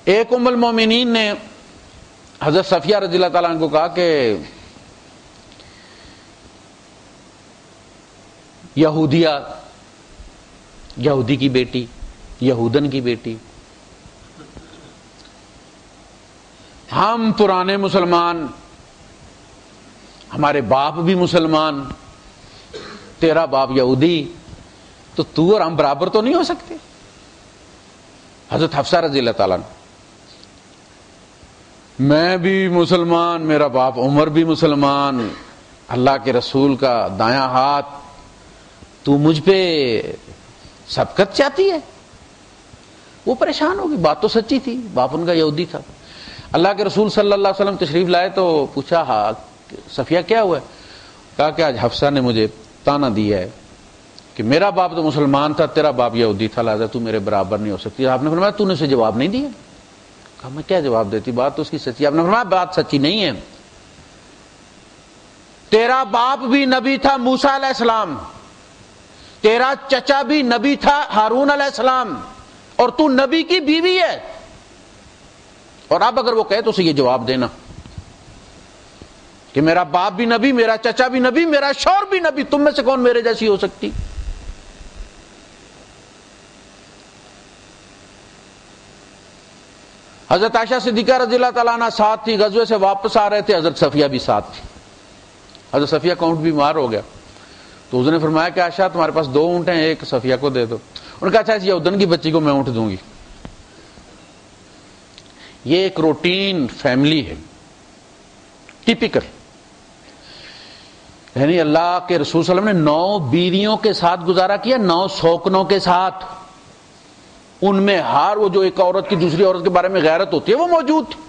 ایک ام المومنین نے حضرت صفیہ رضی اللہ تعالیٰ عنہ کو کہا کہ یہودیہ، یہودی کی بیٹی، یہودن کی بیٹی، ہم پرانے مسلمان، ہمارے باپ بھی مسلمان، تیرا باپ یہودی، تو تو اور ہم برابر تو نہیں ہو سکتے۔ حضرت حفصہ رضی اللہ تعالیٰ عنہ، میں بھی مسلمان، میرا باپ عمر بھی مسلمان، اللہ کے رسول کا دایاں ہاتھ، تو مجھ پہ سبقت چاہتی ہے؟ وہ پریشان ہوگی، بات تو سچی تھی، باپ ان کا یہودی تھا۔ اللہ کے رسول صلی اللہ علیہ وسلم تشریف لائے تو پوچھا ہاں صفیہ کیا ہوا ہے؟ کہا کہ آج حفصہ نے مجھے تانا دیا ہے کہ میرا باپ تو مسلمان تھا، تیرا باپ یہودی تھا، لہذا تو میرے برابر نہیں ہو سکتی۔ آپ نے فرمایا تو نے اسے جواب نہیں دیا؟ کہا میں کیا جواب دیتی، بات تو اس کی سچی۔ آپ نے فرمایا بات سچی نہیں ہے، تیرا باپ بھی نبی تھا موسیٰ علیہ السلام، تیرا چچا بھی نبی تھا ہارون علیہ السلام، اور تو نبی کی بیوی ہے، اور اب اگر وہ کہے تو اسے یہ جواب دینا کہ میرا باپ بھی نبی، میرا چچا بھی نبی، میرا شوہر بھی نبی، تم میں سے کون میرے جیسی ہو سکتی؟ حضرت عائشہ صدیقہ رضی اللہ تعالیٰ عنہ ساتھ تھی، غزوے سے واپس آ رہے تھے، حضرت صفیہ بھی ساتھ تھی۔ حضرت صفیہ کا اونٹ بیمار ہو گیا تو اس نے فرمایا کہ عائشہ تمہارے پاس 2 اونٹ ہیں، ایک صفیہ کو دے دو۔ انہوں نے کہا اچھا اس یہودن کی بچی کو میں اونٹ دوں گی۔ یہ ایک روٹین فیملی ہے، ٹیپیکل، یعنی اللہ کے رسول صلی اللہ علیہ وسلم نے 9 بیویوں کے ساتھ گزارا کیا، 9 سوکنوں کے ساتھ، ان میں ہر وہ جو ایک عورت کی دوسری عورت کے بارے میں غیرت ہوتی ہے وہ موجود تھی،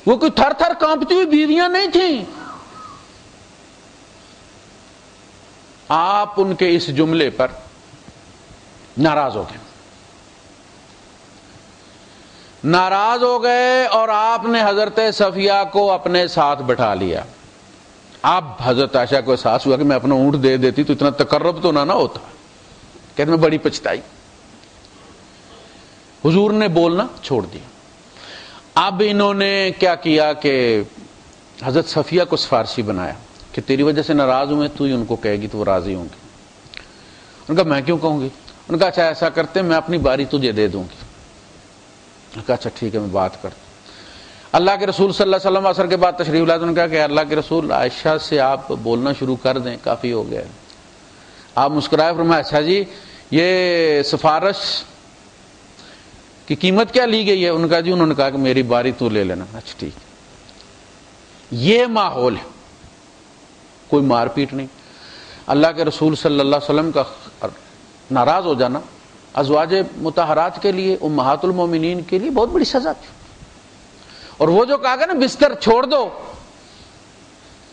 وہ کوئی تھر تھر کانپتی ہوئی بیویاں نہیں تھیں۔ آپ ان کے اس جملے پر ناراض ہو گئے، ناراض ہو گئے اور آپ نے حضرت صفیہ کو اپنے ساتھ بٹھا لیا۔ اب حضرت عائشہ کو احساس ہوا کہ میں اپنا اونٹ دے دیتی تو اتنا تقرب تو نہ ہوتا، کہتے میں بڑی پچھتائی۔ حضور نے بولنا چھوڑ دیا۔ اب انہوں نے کیا کیا کہ حضرت صفیہ کو سفارشی بنایا کہ تیری وجہ سے ناراض ہوئے، تو ہی ان کو کہے گی تو وہ راضی ہوں گے۔ ان کا میں کیوں کہوں گی؟ ان کا اچھا ایسا کرتے میں اپنی باری تجھے دے دوں گی۔ ان کا اچھا ٹھیک ہے میں بات کرتا ہوں۔ اللہ کے رسول صلی اللہ علیہ وسلم عصر کے بعد تشریف لائے تو انہوں نے کہا کہ اللہ کے رسول عائشہ سے آپ بولنا شروع کر دیں، کافی ہو گیا ہے۔ آپ مسکرائے، فرمایا اچھا جی یہ سفارش کی قیمت کیا لی گئی ہے؟ ان کا جی انہوں نے کہا کہ میری باری تو لے لینا۔ اچھا ٹھیک۔ یہ ماحول ہے، کوئی مار پیٹ نہیں۔ اللہ کے رسول صلی اللہ علیہ وسلم کا ناراض ہو جانا ازواج مطہرات کے لیے، امہات المومنین کے لیے بہت بڑی سزا تھی۔ اور وہ جو کہا گیا نا بستر چھوڑ دو،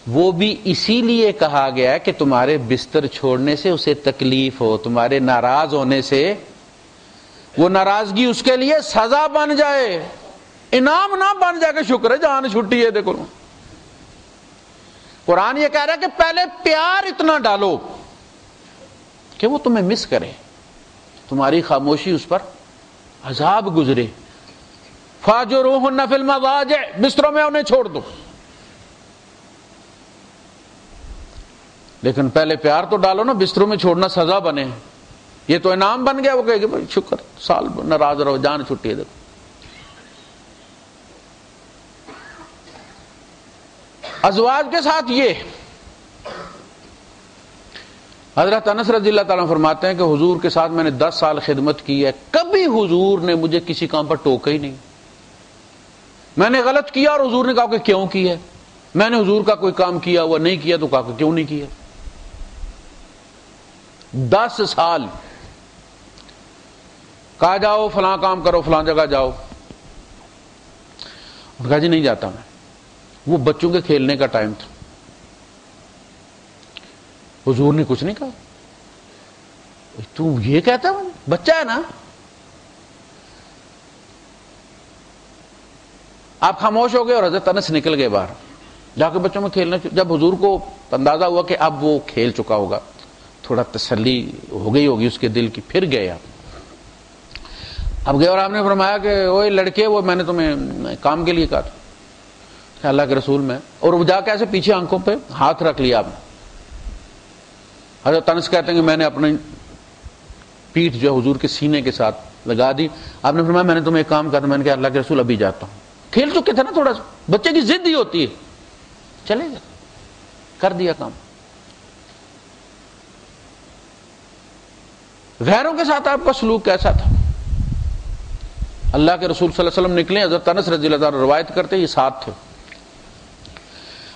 وہ بھی اسی لیے کہا گیا ہے کہ تمہارے بستر چھوڑنے سے اسے تکلیف ہو، تمہارے ناراض ہونے سے وہ ناراضگی اس کے لیے سزا بن جائے، انعام نہ بن جائے کہ شکر ہے جان چھٹی ہے. دیکھو قرآن یہ کہہ رہا ہے کہ پہلے پیار اتنا ڈالو کہ وہ تمہیں مس کرے, تمہاری خاموشی اس پر عذاب گزرے. فاجروہن فی المضاجع, بستروں میں انہیں چھوڑ دو. لیکن پہلے پیار تو ڈالو نا, بستروں میں چھوڑنا سزا بنے. یہ تو انعام بن گیا. وہ کہے گا بھائی شکر, سال ناراض رہو, جان چھٹی ہے. دیکھو ازواج کے ساتھ یہ حضرت انس رضی اللہ تعالیٰ فرماتے ہیں کہ حضور کے ساتھ میں نے 10 سال خدمت کی ہے, کبھی حضور نے مجھے کسی کام پر ٹوکا ہی نہیں. میں نے غلط کیا اور حضور نے کہا کہ کیوں کیا, میں نے حضور کا کوئی کام کیا ہوا نہیں کیا تو کہا کہ کیوں نہیں کیا. 10 سال کہا جاؤ فلاں کام کرو, فلاں جگہ جاؤ, اور کہا جی نہیں جاتا میں. وہ بچوں کے کھیلنے کا ٹائم تھا, حضور نے کچھ نہیں کہا. تو یہ کہتا ہے بچہ ہے نا. آپ خاموش ہو گئے اور حضرت انس نکل گئے باہر جا کے بچوں میں کھیلنا. جب حضور کو اندازہ ہوا کہ اب وہ کھیل چکا ہوگا, تھوڑا تسلی ہو گئی ہوگی اس کے دل کی, پھر گئے. اب گئے اور آپ نے فرمایا کہ اوے لڑکے, وہ میں نے تمہیں کام کے لیے کہا تھا اللہ کے رسول میں, اور وہ جا کے ایسے پیچھے آنکھوں پہ ہاتھ رکھ لیا آپ نے. حضرت انس کہتے ہیں کہ میں نے اپنی پیٹھ جو ہے حضور کے سینے کے ساتھ لگا دی. آپ نے فرمایا میں نے تمہیں ایک کام کہا تھا. میں نے کہا اللہ کے رسول ابھی جاتا ہوں. کھیل چکے تھے نا تھوڑا سا, بچے کی ضد ہی ہوتی ہے, چلے گئے, کر دیا کام. غیروں کے ساتھ آپ کا سلوک کیسا تھا؟ اللہ کے رسول صلی اللہ علیہ وسلم نکلے, حضرت انس رضی اللہ عنہ روایت کرتے یہ ساتھ تھے,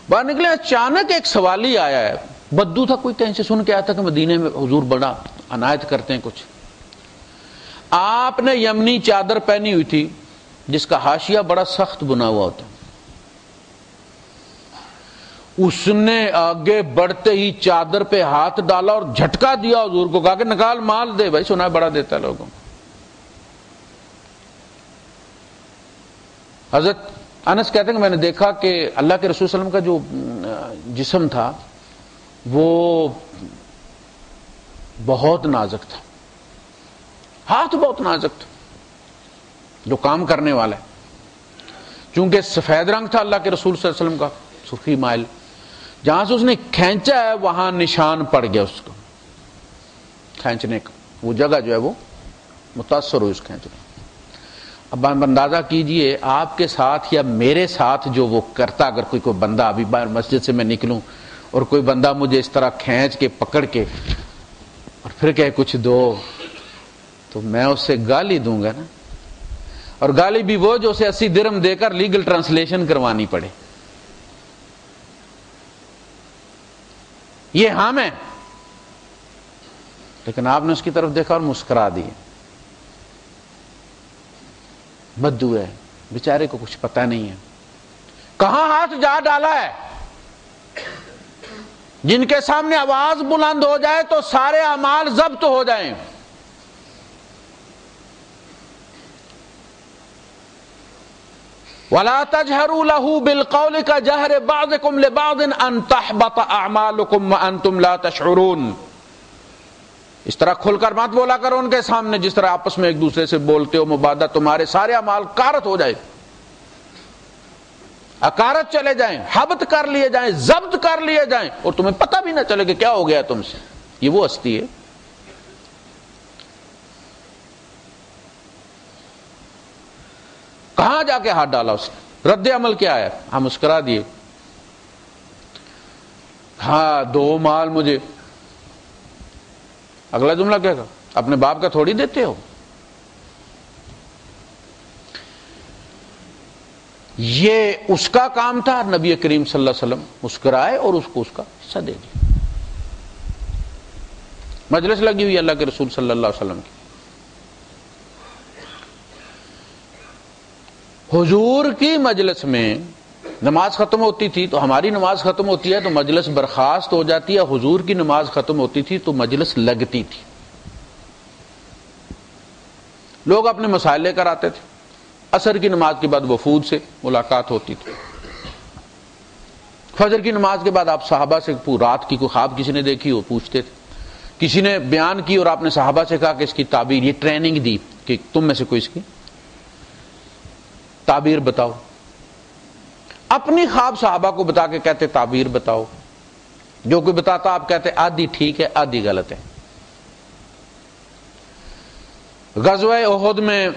باہر نکلے. اچانک ایک سوالی آیا ہے, بدو تھا کوئی, کہیں سے سن کے آیا تھا کہ مدینے میں حضور بڑا عنایت کرتے ہیں کچھ. آپ نے یمنی چادر پہنی ہوئی تھی جس کا حاشیہ بڑا سخت بنا ہوا ہوتا. اس نے آگے بڑھتے ہی چادر پہ ہاتھ ڈالا اور جھٹکا دیا حضور کو, کہا کہ نکال مال دے بھائی, سنا بڑا دیتا ہے لوگوں. حضرت انس کہتے ہیں کہ میں نے دیکھا کہ اللہ کے رسول صلی اللہ علیہ وسلم کا جو جسم تھا وہ بہت نازک تھا, ہاتھ بہت نازک تھا, جو کام کرنے والا ہے. چونکہ سفید رنگ تھا اللہ کے رسول صلی اللہ علیہ وسلم کا, سرخی مائل, جہاں سے اس نے کھینچا ہے وہاں نشان پڑ گیا اس کو کھینچنے کا, وہ جگہ جو ہے وہ متاثر ہوئی اس کھینچنے. اب اندازہ کیجئے آپ کے ساتھ یا میرے ساتھ جو وہ کرتا, اگر کوئی بندہ, ابھی باہر مسجد سے میں نکلوں اور کوئی بندہ مجھے اس طرح کھینچ کے پکڑ کے اور پھر کہے کچھ دو, تو میں اس سے گالی دوں گا نا, اور گالی بھی وہ جو اسے 80 درہم دے کر لیگل ٹرانسلیشن کروانی پڑے. یہ ہم ہیں, لیکن آپ نے اس کی طرف دیکھا اور مسکرا دی. بدو ہے بیچارے کو کچھ پتہ نہیں ہے کہاں ہاتھ جا ڈالا ہے. جن کے سامنے آواز بلند ہو جائے تو سارے اعمال ضبط ہو جائیں. وَلَا تَجْهَرُوا لَهُ بِالْقَوْلِ كَجَهْرِ بَعْضِكُمْ لِبَعْضٍ أَن تَحْبَطَ أَعْمَالُكُمْ وَأَنْتُمْ لَا تَشْعُرُونَ. اس طرح کھل کر مت بولا کرو ان کے سامنے جس طرح آپس میں ایک دوسرے سے بولتے ہو مبادہ, تمہارے سارے اعمال کارت ہو جائے, اکارت چلے جائیں, حبت کر لیے جائیں, ضبط کر لیے جائیں, اور تمہیں پتہ بھی نہ چلے کہ کیا ہو گیا تم سے. یہ وہ ہستی ہے. کہاں جا کے ہاتھ ڈالا اس نے, رد عمل کیا ہے؟ ہم مسکرا دیے. ہاں دو مال مجھے. اگلا جملہ کیا کہا, اپنے باپ کا تھوڑی دیتے ہو. یہ اس کا کام تھا, نبی کریم صلی اللہ علیہ وسلم مسکرائے اور اس کو اس کا حصہ دے دیا. مجلس لگی ہوئی اللہ کے رسول صلی اللہ علیہ وسلم کی, حضور کی مجلس میں نماز ختم ہوتی تھی تو ہماری نماز ختم ہوتی ہے تو مجلس برخاست ہو جاتی ہے, حضور کی نماز ختم ہوتی تھی تو مجلس لگتی تھی. لوگ اپنے مسائل لے کر آتے تھے, عصر کی نماز کے بعد وفود سے ملاقات ہوتی تھی، فجر کی نماز کے بعد آپ صحابہ سے رات کی کوئی خواب کسی نے دیکھی ہو پوچھتے تھے، کسی نے بیان کی اور آپ نے صحابہ سے کہا کہ اس کی تعبیر، یہ ٹریننگ دی کہ تم میں سے کوئی اس کی تعبیر بتاؤ. اپنی خواب صحابہ کو بتا کے کہتے تعبیر بتاؤ. جو کوئی بتاتا آپ کہتے آدھی ٹھیک ہے آدھی غلط ہے. غزوہ احد میں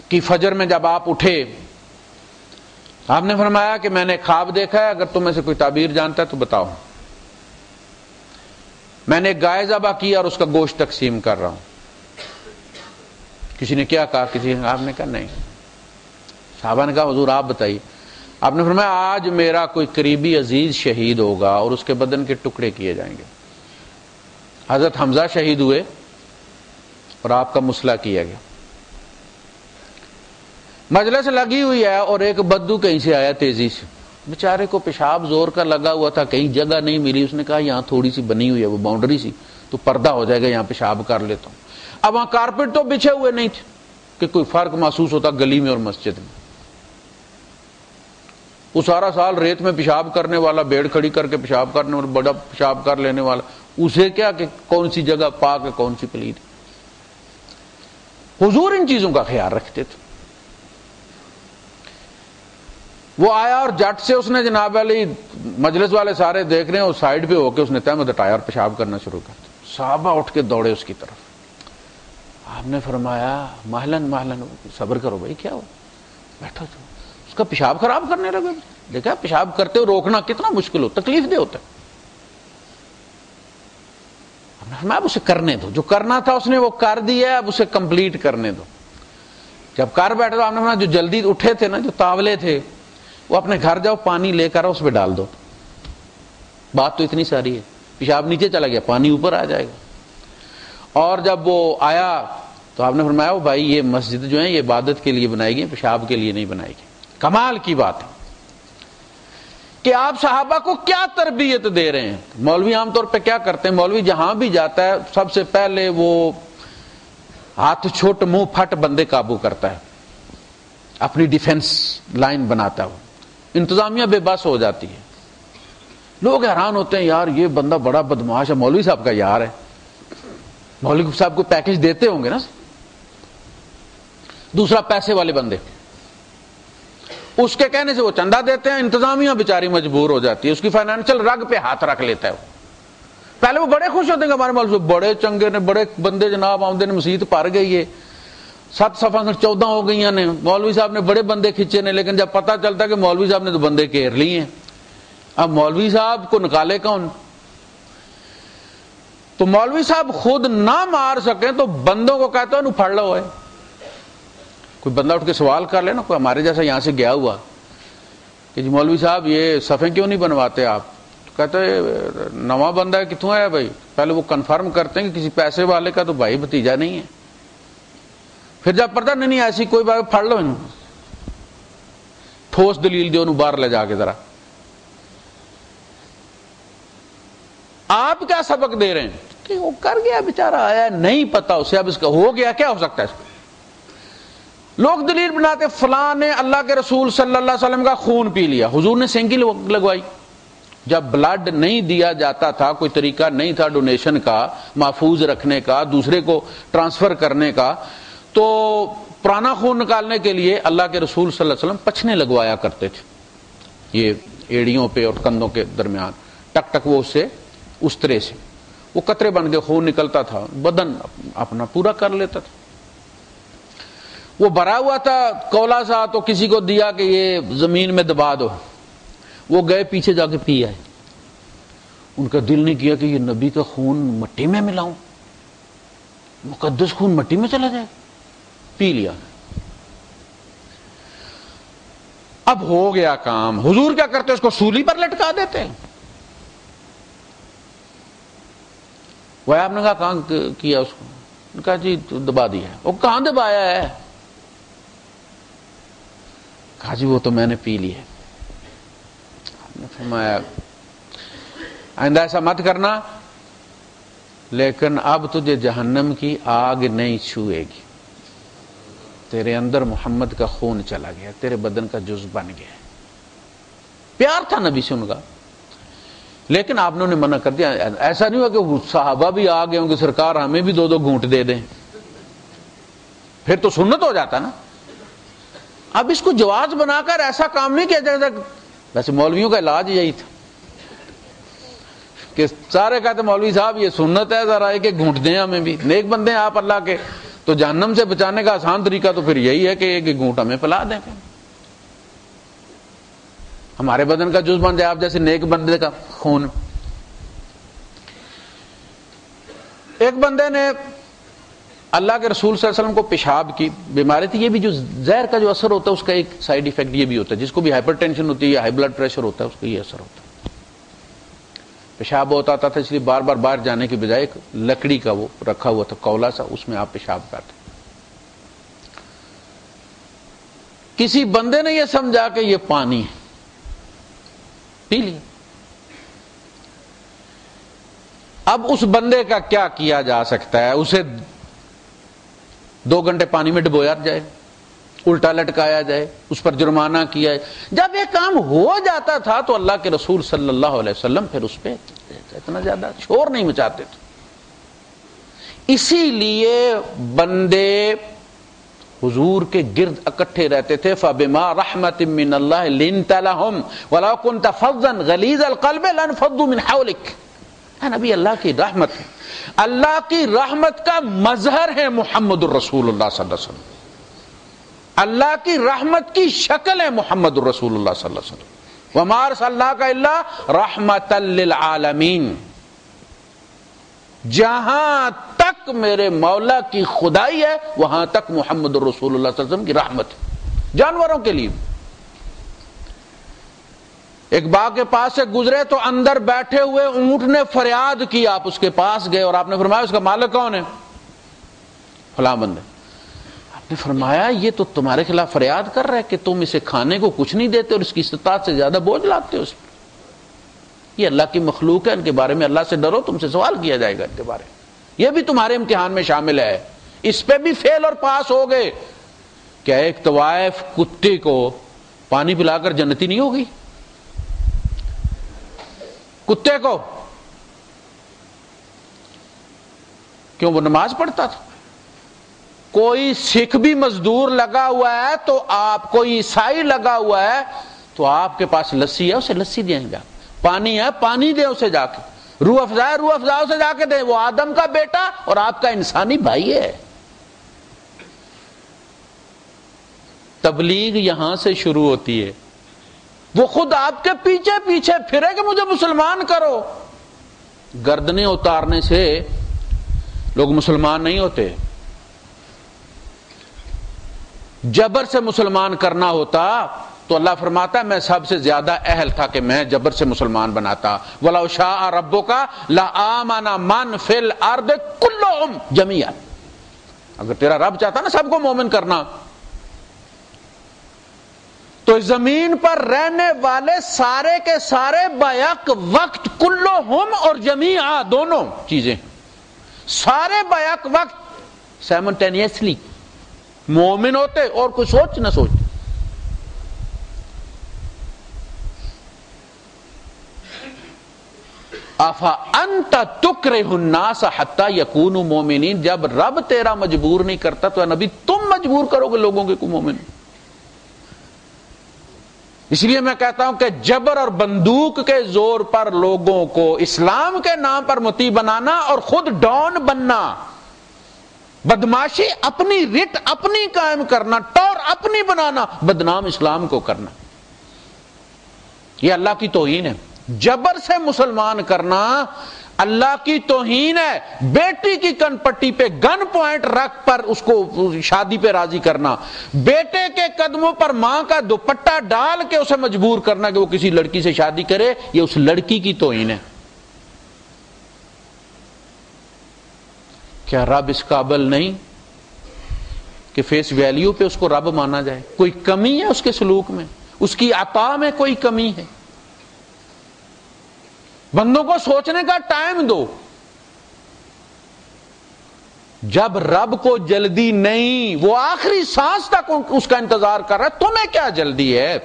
کی فجر میں جب آپ اٹھے، آپ نے فرمایا کہ میں نے خواب دیکھا ہے، اگر تم میں سے کوئی تعبیر جانتا ہے تو بتاؤ. میں نے گائے ذبح کیا اور اس کا گوشت تقسیم کر رہا ہوں. کسی نے کیا کہا؟ آپ نے کہا نہیں. صحابہ نے کہا حضور آپ بتائیے. آپ نے فرمایا آج میرا کوئی قریبی عزیز شہید ہوگا اور اس کے بدن کے ٹکڑے کیے جائیں گے. حضرت حمزہ شہید ہوئے اور آپ کا مسئلہ کیا گیا. مجلس لگی ہوئی ہے اور ایک بدو کہیں سے آیا تیزی سے، بیچارے کو پیشاب زور کا لگا ہوا تھا، کہیں جگہ نہیں ملی. اس نے کہا یہاں تھوڑی سی بنی ہوئی ہے وہ باؤنڈری سی، تو پردہ ہو جائے گا، یہاں پیشاب کر لیتا ہوں. اب وہاں کارپیٹ تو بچھے ہوئے نہیں تھے کہ کوئی فرق محسوس ہوتا گلی میں اور مسجد میں. وہ سارا سال ریت میں پیشاب کرنے والا، بیڑ کھڑی کر کے پیشاب کرنے والا، بڑا پیشاب کر لینے والا، اسے کیا کہ کون سی جگہ پاک ہے کون سی پلید. حضور ان چیزوں کا خیال رکھتے تھے. وہ آیا اور جٹ سے اس نے جناب علی، مجلس والے سارے دیکھ رہے ہیں، اور سائڈ پہ ہو کے اس نے تہمت ہٹایا اور پیشاب کرنا شروع کر دیا. صحابہ اٹھ کے دوڑے اس کی طرف. آپ نے فرمایا محلن محلن، صبر کرو بھائی، کیا ہو، بیٹھو. اس کا پیشاب خراب کرنے لگے. دیکھا پیشاب کرتے ہو روکنا کتنا مشکل ہو، تکلیف دہ ہوتا ہے. اب اسے کرنے دو، جو کرنا تھا اس نے وہ کر دیا، اب اسے کمپلیٹ کرنے دو. جب کر بیٹھے تو آپ نے فرمایا جو جلدی اٹھے تھے نا، جو تاولے تھے، وہ اپنے گھر جاؤ، پانی لے کر اس پہ ڈال دو. بات تو اتنی ساری ہے، پیشاب نیچے چلا گیا، پانی اوپر آ جائے گا. اور جب وہ آیا تو آپ نے فرمایا وہ بھائی یہ مسجد جو ہے یہ عبادت کے لیے بنائی گئی، پیشاب کے لیے نہیں بنائی گئی. کمال کی بات ہے کہ آپ صحابہ کو کیا تربیت دے رہے ہیں. مولوی عام طور پہ کیا کرتے ہیں، مولوی جہاں بھی جاتا ہے سب سے پہلے وہ ہاتھ چھوٹ منہ پھٹ بندے قابو کرتا ہے، اپنی ڈیفنس لائن بناتا ہے. وہ انتظامیہ بے بس ہو جاتی ہے. لوگ حیران ہوتے ہیں یار یہ بندہ بڑا بدمعاش ہے، مولوی صاحب کا یار ہے. مولوی صاحب کو پیکج دیتے ہوں گے نا. دوسرا پیسے والے بندے، اس کے کہنے سے وہ چندہ دیتے ہیں، انتظامیہ بیچاری مجبور ہو جاتی ہے، اس کی فائنینشل رگ پہ ہاتھ رکھ لیتا ہے. وہ پہلے وہ بڑے خوش ہوتے ہیں کہ ہمارے مولوی بڑے چنگے نے، بڑے بندے جناب آمدے نے، مسجد پار گئی ہے، 7 صفحہ 14 ہو گئی نے، مولوی صاحب نے بڑے بندے کھینچے نے. لیکن جب پتہ چلتا ہے کہ مولوی صاحب نے تو بندے گھیر لیے ہیں، اب مولوی صاحب کو نکالے کون؟ تو مولوی صاحب خود نہ مار سکیں تو بندوں کو کہتے ہیں پھڑ لو ہے. کوئی بندہ اٹھ کے سوال کر لے نا، کوئی ہمارے جیسا یہاں سے گیا ہوا کہ جی مولوی صاحب یہ صفیں کیوں نہیں بنواتے آپ؟ تو کہتے نواں بندہ ہے، کتوں آیا بھائی؟ پہلے وہ کنفرم کرتے ہیں کہ کسی پیسے والے کا تو بھائی بھتیجا نہیں ہے. پھر جب پڑھتا نہیں ایسی کوئی بات، پھڑ لو انہوں، ٹھوس دلیل دو انہوں باہر لے جا کے. ذرا آپ کیا سبق دے رہے ہیں کہ وہ کر گیا بیچارہ، آیا نہیں پتا اسے، اب اس کا ہو گیا کیا ہو سکتا ہے اس کو. لوگ دلیل بناتے فلاں نے اللہ کے رسول صلی اللہ علیہ وسلم کا خون پی لیا، حضور نے سینکی لگوائی. جب بلڈ نہیں دیا جاتا تھا، کوئی طریقہ نہیں تھا ڈونیشن کا، محفوظ رکھنے کا، دوسرے کو ٹرانسفر کرنے کا، تو پرانا خون نکالنے کے لیے اللہ کے رسول صلی اللہ علیہ وسلم پچھنے لگوایا کرتے تھے، یہ ایڑیوں پہ اور کندھوں کے درمیان، ٹک ٹک وہ اس سے اس طرح سے وہ قطرے بن کے خون نکلتا تھا، بدن اپنا پورا کر لیتا تھا. وہ بھرا ہوا تھا کولا سا، تو کسی کو دیا کہ یہ زمین میں دبا دو، وہ گئے پیچھے جا کے پی آئے. ان کا دل نہیں کیا کہ یہ نبی کا خون مٹی میں ملاؤں، مقدس خون مٹی میں چلا جائے. پی لیا. اب ہو گیا کام. حضور کیا کرتے، اس کو سولی پر لٹکا دیتے. وہ آپ نے کہا کہاں کیا اس کو؟ نے کہا جی دبا دیا. وہ کہاں دبایا ہے؟ کہا جی وہ تو میں نے پی لی ہے. آپ نے فرمایا آئندہ ایسا مت کرنا، لیکن اب تجھے جہنم کی آگ نہیں چھوئے گی. تیرے اندر محمد کا خون چلا گیا، تیرے بدن کا جز بن گیا۔ پیار تھا نبی سے ان کا، لیکن آپ نے منع کر دیا۔ ایسا نہیں ہوا کہ صحابہ بھی آ گئے ہوں کہ سرکار ہمیں بھی 2 گھونٹ دے دیں، پھر تو سنت ہو جاتا نا۔ اب اس کو جواز بنا کر ایسا کام نہیں کیا جاتا۔ ویسے مولویوں کا علاج یہی تھا کہ سارے کہتے مولوی صاحب یہ سنت ہے، ذرا ایک ایک گھونٹ دیں ہمیں بھی، نیک بندے ہیں آپ اللہ کے، تو جہنم سے بچانے کا آسان طریقہ تو پھر یہی ہے کہ ایک ایک گھونٹ ہمیں پلا دیں، ہمارے بدن کا جز بن جائے آپ جیسے نیک بندے کا خون۔ ایک بندے نے اللہ کے رسول صلی اللہ علیہ وسلم کو پیشاب کی بیماری تھی، یہ بھی جو زہر کا جو اثر ہوتا ہے اس کا ایک سائیڈ ایفیکٹ یہ بھی ہوتا ہے، جس کو بھی ہائپر ٹینشن ہوتی ہے یا ہائی بلڈ پریشر ہوتا ہے اس کا یہ اثر ہوتا ہے۔ پیشاب بہت آتا تھا، اس لیے بار بار باہر جانے کی بجائے ایک لکڑی کا وہ رکھا ہوا تھا کولا سا، اس میں آپ پیشاب کرتے۔ کسی بندے نے یہ سمجھا کہ یہ پانی ہے، پی لیا۔ اب اس بندے کا کیا کیا جا سکتا ہے؟ اسے 2 گھنٹے پانی میں ڈبویا جائے، الٹا لٹکایا جائے، اس پر جرمانہ کیا جائے۔ جب یہ کام ہو جاتا تھا تو اللہ کے رسول صلی اللہ علیہ وسلم پھر اس پہ اتنا زیادہ شور نہیں مچاتے تھے۔ اسی لیے بندے حضور کے گرد اکٹھے رہتے تھے۔ فَبِمَا رَحْمَةٍ مِّنَ اللَّهِ لِنْتَ لَهُمْ وَلَوْ كُنْتَ فَظًّا غَلِيظَ الْقَلْبِ لَانفَضُّوا مِنْ حَوْلِكَ۔ اے نبی، اللہ کی رحمت ہے، اللہ کی رحمت کا مظہر ہے محمد الرسول اللہ صلی اللہ علیہ وسلم، اللہ کی رحمت کی شکل ہے محمد الرسول اللہ صلی اللہ علیہ وسلم۔ وَمَا أَرْسَلْنَاكَ إِلَّا رَحْمَةً لِّلْعَالَمِينَ۔ جہاں تک میرے مولا کی خدائی ہے وہاں تک محمد الرسول اللہ صلی اللہ علیہ وسلم کی رحمت ہے جانوروں کے لیے۔ ایک باغ کے پاس سے گزرے تو اندر بیٹھے ہوئے اونٹ نے فریاد کی، آپ اس کے پاس گئے اور آپ نے فرمایا اس کا مالک کون ہے؟ فلاں بندے۔ آپ نے فرمایا یہ تو تمہارے خلاف فریاد کر رہا ہے کہ تم اسے کھانے کو کچھ نہیں دیتے اور اس کی استطاعت سے زیادہ بوجھ لاتے ہو اس پر۔ یہ اللہ کی مخلوق ہے، ان کے بارے میں اللہ سے ڈرو، تم سے سوال کیا جائے گا ان کے بارے میں، یہ بھی تمہارے امتحان میں شامل ہے۔ اس پہ بھی فیل اور پاس ہو گئے۔ کیا ایک طوائف کتے کو پانی پلا کر جنتی نہیں ہوگی؟ کتے کو کیوں؟ وہ نماز پڑھتا تھا۔ کوئی سکھ بھی مزدور لگا ہوا ہے تو آپ، کوئی عیسائی لگا ہوا ہے تو آپ کے پاس لسی ہے، اسے لسی دیں گے، پانی ہے پانی دیں اسے جا کے، روح افزا ہے روح افزا اسے جا کے دیں، وہ آدم کا بیٹا اور آپ کا انسانی بھائی ہے۔ تبلیغ یہاں سے شروع ہوتی ہے، وہ خود آپ کے پیچھے پیچھے پھرے کہ مجھے مسلمان کرو۔ گردنیں اتارنے سے لوگ مسلمان نہیں ہوتے، جبر سے مسلمان کرنا ہوتا تو اللہ فرماتا ہے میں سب سے زیادہ اہل تھا کہ میں جبر سے مسلمان بناتا۔ وَلَوْ شَاءَ رَبُّكَ لَآمَنَ مَنْ فِي الْأَرْضِ كُلُّهُمْ جَمِيعًا۔ اگر تیرا رب چاہتا نا سب کو مومن کرنا تو زمین پر رہنے والے سارے کے سارے بیک وقت، کلہم اور جمیعا دونوں چیزیں، سارے بیک وقت سائملٹینیسلی مومن ہوتے اور کوئی سوچ نہ سوچ۔ افانت تکرہ الناس حتی یکونوا مومنین۔ جب رب تیرا مجبور نہیں کرتا تو نبی تم مجبور کرو گے لوگوں کے کو مومن۔ اس لیے میں کہتا ہوں کہ جبر اور بندوق کے زور پر لوگوں کو اسلام کے نام پر مطیع بنانا اور خود ڈان بننا، بدماشی اپنی رٹ اپنی قائم کرنا، ٹور اپنی بنانا، بدنام اسلام کو کرنا، یہ اللہ کی توہین ہے۔ جبر سے مسلمان کرنا اللہ کی توہین ہے۔ بیٹی کی کن پٹی پہ گن پوائنٹ رکھ پر اس کو شادی پہ راضی کرنا، بیٹے کے قدموں پر ماں کا دوپٹہ ڈال کے اسے مجبور کرنا کہ وہ کسی لڑکی سے شادی کرے، یہ اس لڑکی کی توہین ہے۔ کیا رب اس قابل نہیں کہ فیس ویلیو پہ اس کو رب مانا جائے؟ کوئی کمی ہے اس کے سلوک میں؟ اس کی عطا میں کوئی کمی ہے؟ بندوں کو سوچنے کا ٹائم دو۔ جب رب کو جلدی نہیں، وہ آخری سانس تک اس کا انتظار کر رہا ہے، تمہیں کیا جلدی ہے؟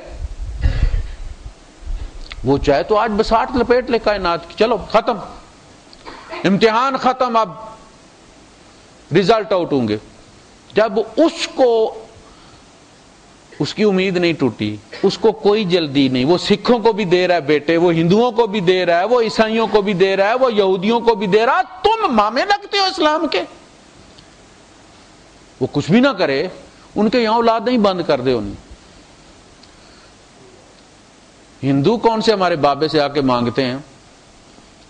وہ چاہے تو آج بساٹ لپیٹ لے کائنات کی، چلو ختم، امتحان ختم، اب رزلٹ آؤٹ ہوں گے۔ جب اس کو اس کی امید نہیں ٹوٹی، اس کو کوئی جلدی نہیں، وہ سکھوں کو بھی دے رہا ہے بیٹے، وہ ہندوؤں کو بھی دے رہا ہے، وہ عیسائیوں کو بھی دے رہا ہے، وہ یہودیوں کو بھی دے رہا ہے، تم مامے لگتے ہو اسلام کے۔ وہ کچھ بھی نہ کرے، ان کے یہاں اولاد نہیں بند کر دے انہیں۔ ہندو کون سے ہمارے بابے سے آ کے مانگتے ہیں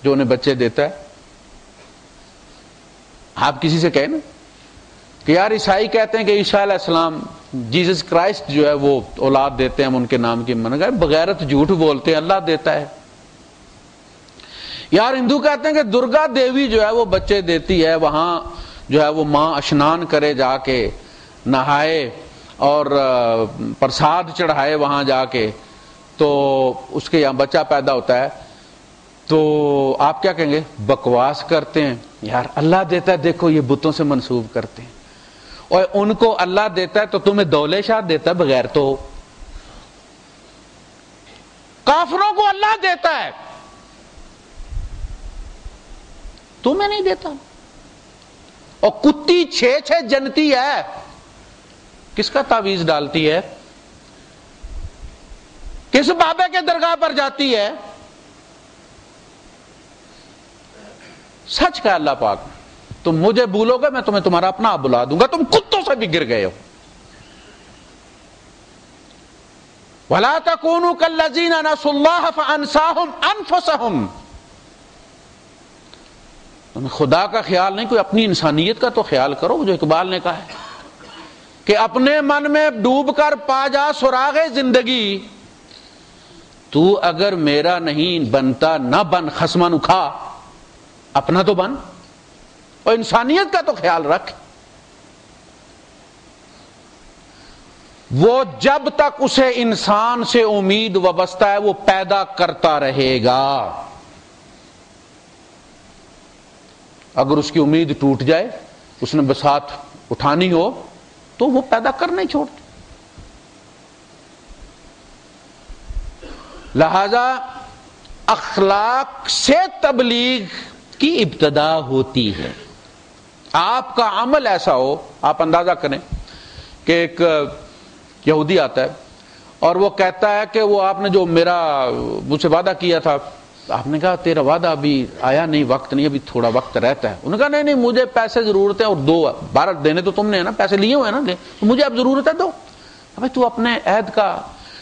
جو انہیں بچے دیتا ہے؟ آپ کسی سے کہیں نا کہ یار عیسائی کہتے ہیں کہ عیسیٰ علیہ السلام، جیسس کرائسٹ جو ہے وہ اولاد دیتے ہیں، ہم ان کے نام کی من گئے، بغیرت جھوٹ بولتے ہیں، اللہ دیتا ہے۔ یار ہندو کہتے ہیں کہ درگا دیوی جو ہے وہ بچے دیتی ہے، وہاں جو ہے وہ ماں اشنان کرے، جا کے نہائے اور پرساد چڑھائے وہاں جا کے، تو اس کے یہاں بچہ پیدا ہوتا ہے۔ تو آپ کیا کہیں گے؟ بکواس کرتے ہیں، یار اللہ دیتا ہے، دیکھو یہ بتوں سے منسوب کرتے ہیں، اور ان کو اللہ دیتا ہے تو تمہیں دولے شاہ دیتا ہے بغیر تو؟ کافروں کو اللہ دیتا ہے، تمہیں نہیں دیتا۔ اور کتی چھ جنتی ہے، کس کا تعویذ ڈالتی ہے؟ کس بابے کے درگاہ پر جاتی ہے؟ سچ کا اللہ پاک، تم مجھے بھولو گے میں تمہیں تمہارا اپنا آپ بلا دوں گا، تم کتوں سے بھی گر گئے ہو۔ وَلَا تَكُونُوا كَالَّذِينَ نَسُوا اللَّهَ فَأَنسَاهُمْ أَنفُسَهُمْ۔ تمہیں خدا کا خیال نہیں، کوئی اپنی انسانیت کا تو خیال کرو، جو اقبال نے کہا ہے کہ اپنے من میں ڈوب کر پا جا سراغ زندگی، تو اگر میرا نہیں بنتا نہ بن، خصمن اکھا، اپنا تو بن، اور انسانیت کا تو خیال رکھ۔ وہ جب تک اسے انسان سے امید وابستہ ہے وہ پیدا کرتا رہے گا، اگر اس کی امید ٹوٹ جائے، اس نے بساط اٹھانی ہو، تو وہ پیدا کرنا ہی چھوڑتا۔ لہذا اخلاق سے تبلیغ کی ابتدا ہوتی ہے۔ آپ کا عمل ایسا ہو، آپ اندازہ کریں کہ ایک یہودی آتا ہے اور وہ کہتا ہے کہ وہ آپ نے جو مجھ سے وعدہ کیا تھا، آپ نے کہا تیرا وعدہ ابھی آیا نہیں، وقت نہیں، ابھی تھوڑا وقت رہتا ہے۔ انہوں نے کہا نہیں مجھے پیسے ضرورت ہے، اور دو بارہ دینے تو تم نے ہے نا، پیسے لیے ہوئے نا، مجھے اب ضرورت ہے، دو۔ ابھی تو اپنے عہد کا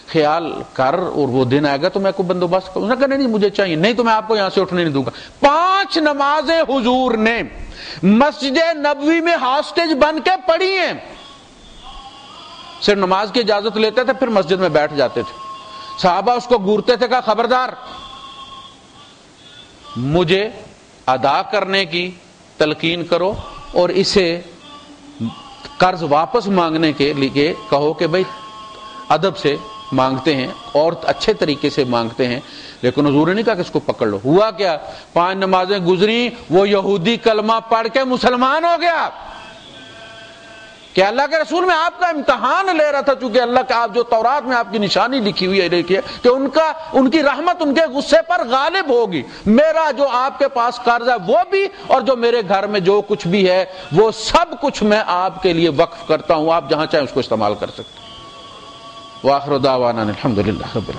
خیال کر، اور وہ دن آئے گا تو میں کوئی بندوبست کروں۔ انہوں نے کہا نہیں مجھے چاہیے، نہیں تو میں آپ کو یہاں سے اٹھنے نہیں دوں گا۔ 5 نمازیں حضور نے مسجد نبوی میں ہاسٹیج بن کے پڑھی ہیں، صرف نماز کی اجازت لیتے تھے، پھر مسجد میں بیٹھ جاتے تھے۔ صحابہ اس کو گورتے تھے، کہا خبردار، مجھے ادا کرنے کی تلقین کرو، اور اسے قرض واپس مانگنے کے لیے کہو کہ بھائی ادب سے مانگتے ہیں اور اچھے طریقے سے مانگتے ہیں، لیکن حضور نے نہیں کہا کہ اس کو پکڑ لو۔ ہوا کیا؟ 5 نمازیں گزری، وہ یہودی کلمہ پڑھ کے مسلمان ہو گیا کہ اللہ کے رسول میں آپ کا امتحان لے رہا تھا، چونکہ اللہ کا آپ جو تورات میں آپ کی نشانی لکھی ہوئی ہے دیکھیے کہ ان کی رحمت ان کے غصے پر غالب ہوگی، میرا جو آپ کے پاس قرض ہے وہ بھی، اور جو میرے گھر میں جو کچھ بھی ہے وہ سب کچھ میں آپ کے لیے وقف کرتا ہوں، آپ جہاں چاہیں اس کو استعمال کر سکتے ہیں۔ وآخر دعوانا الحمدللہ رب العالمین۔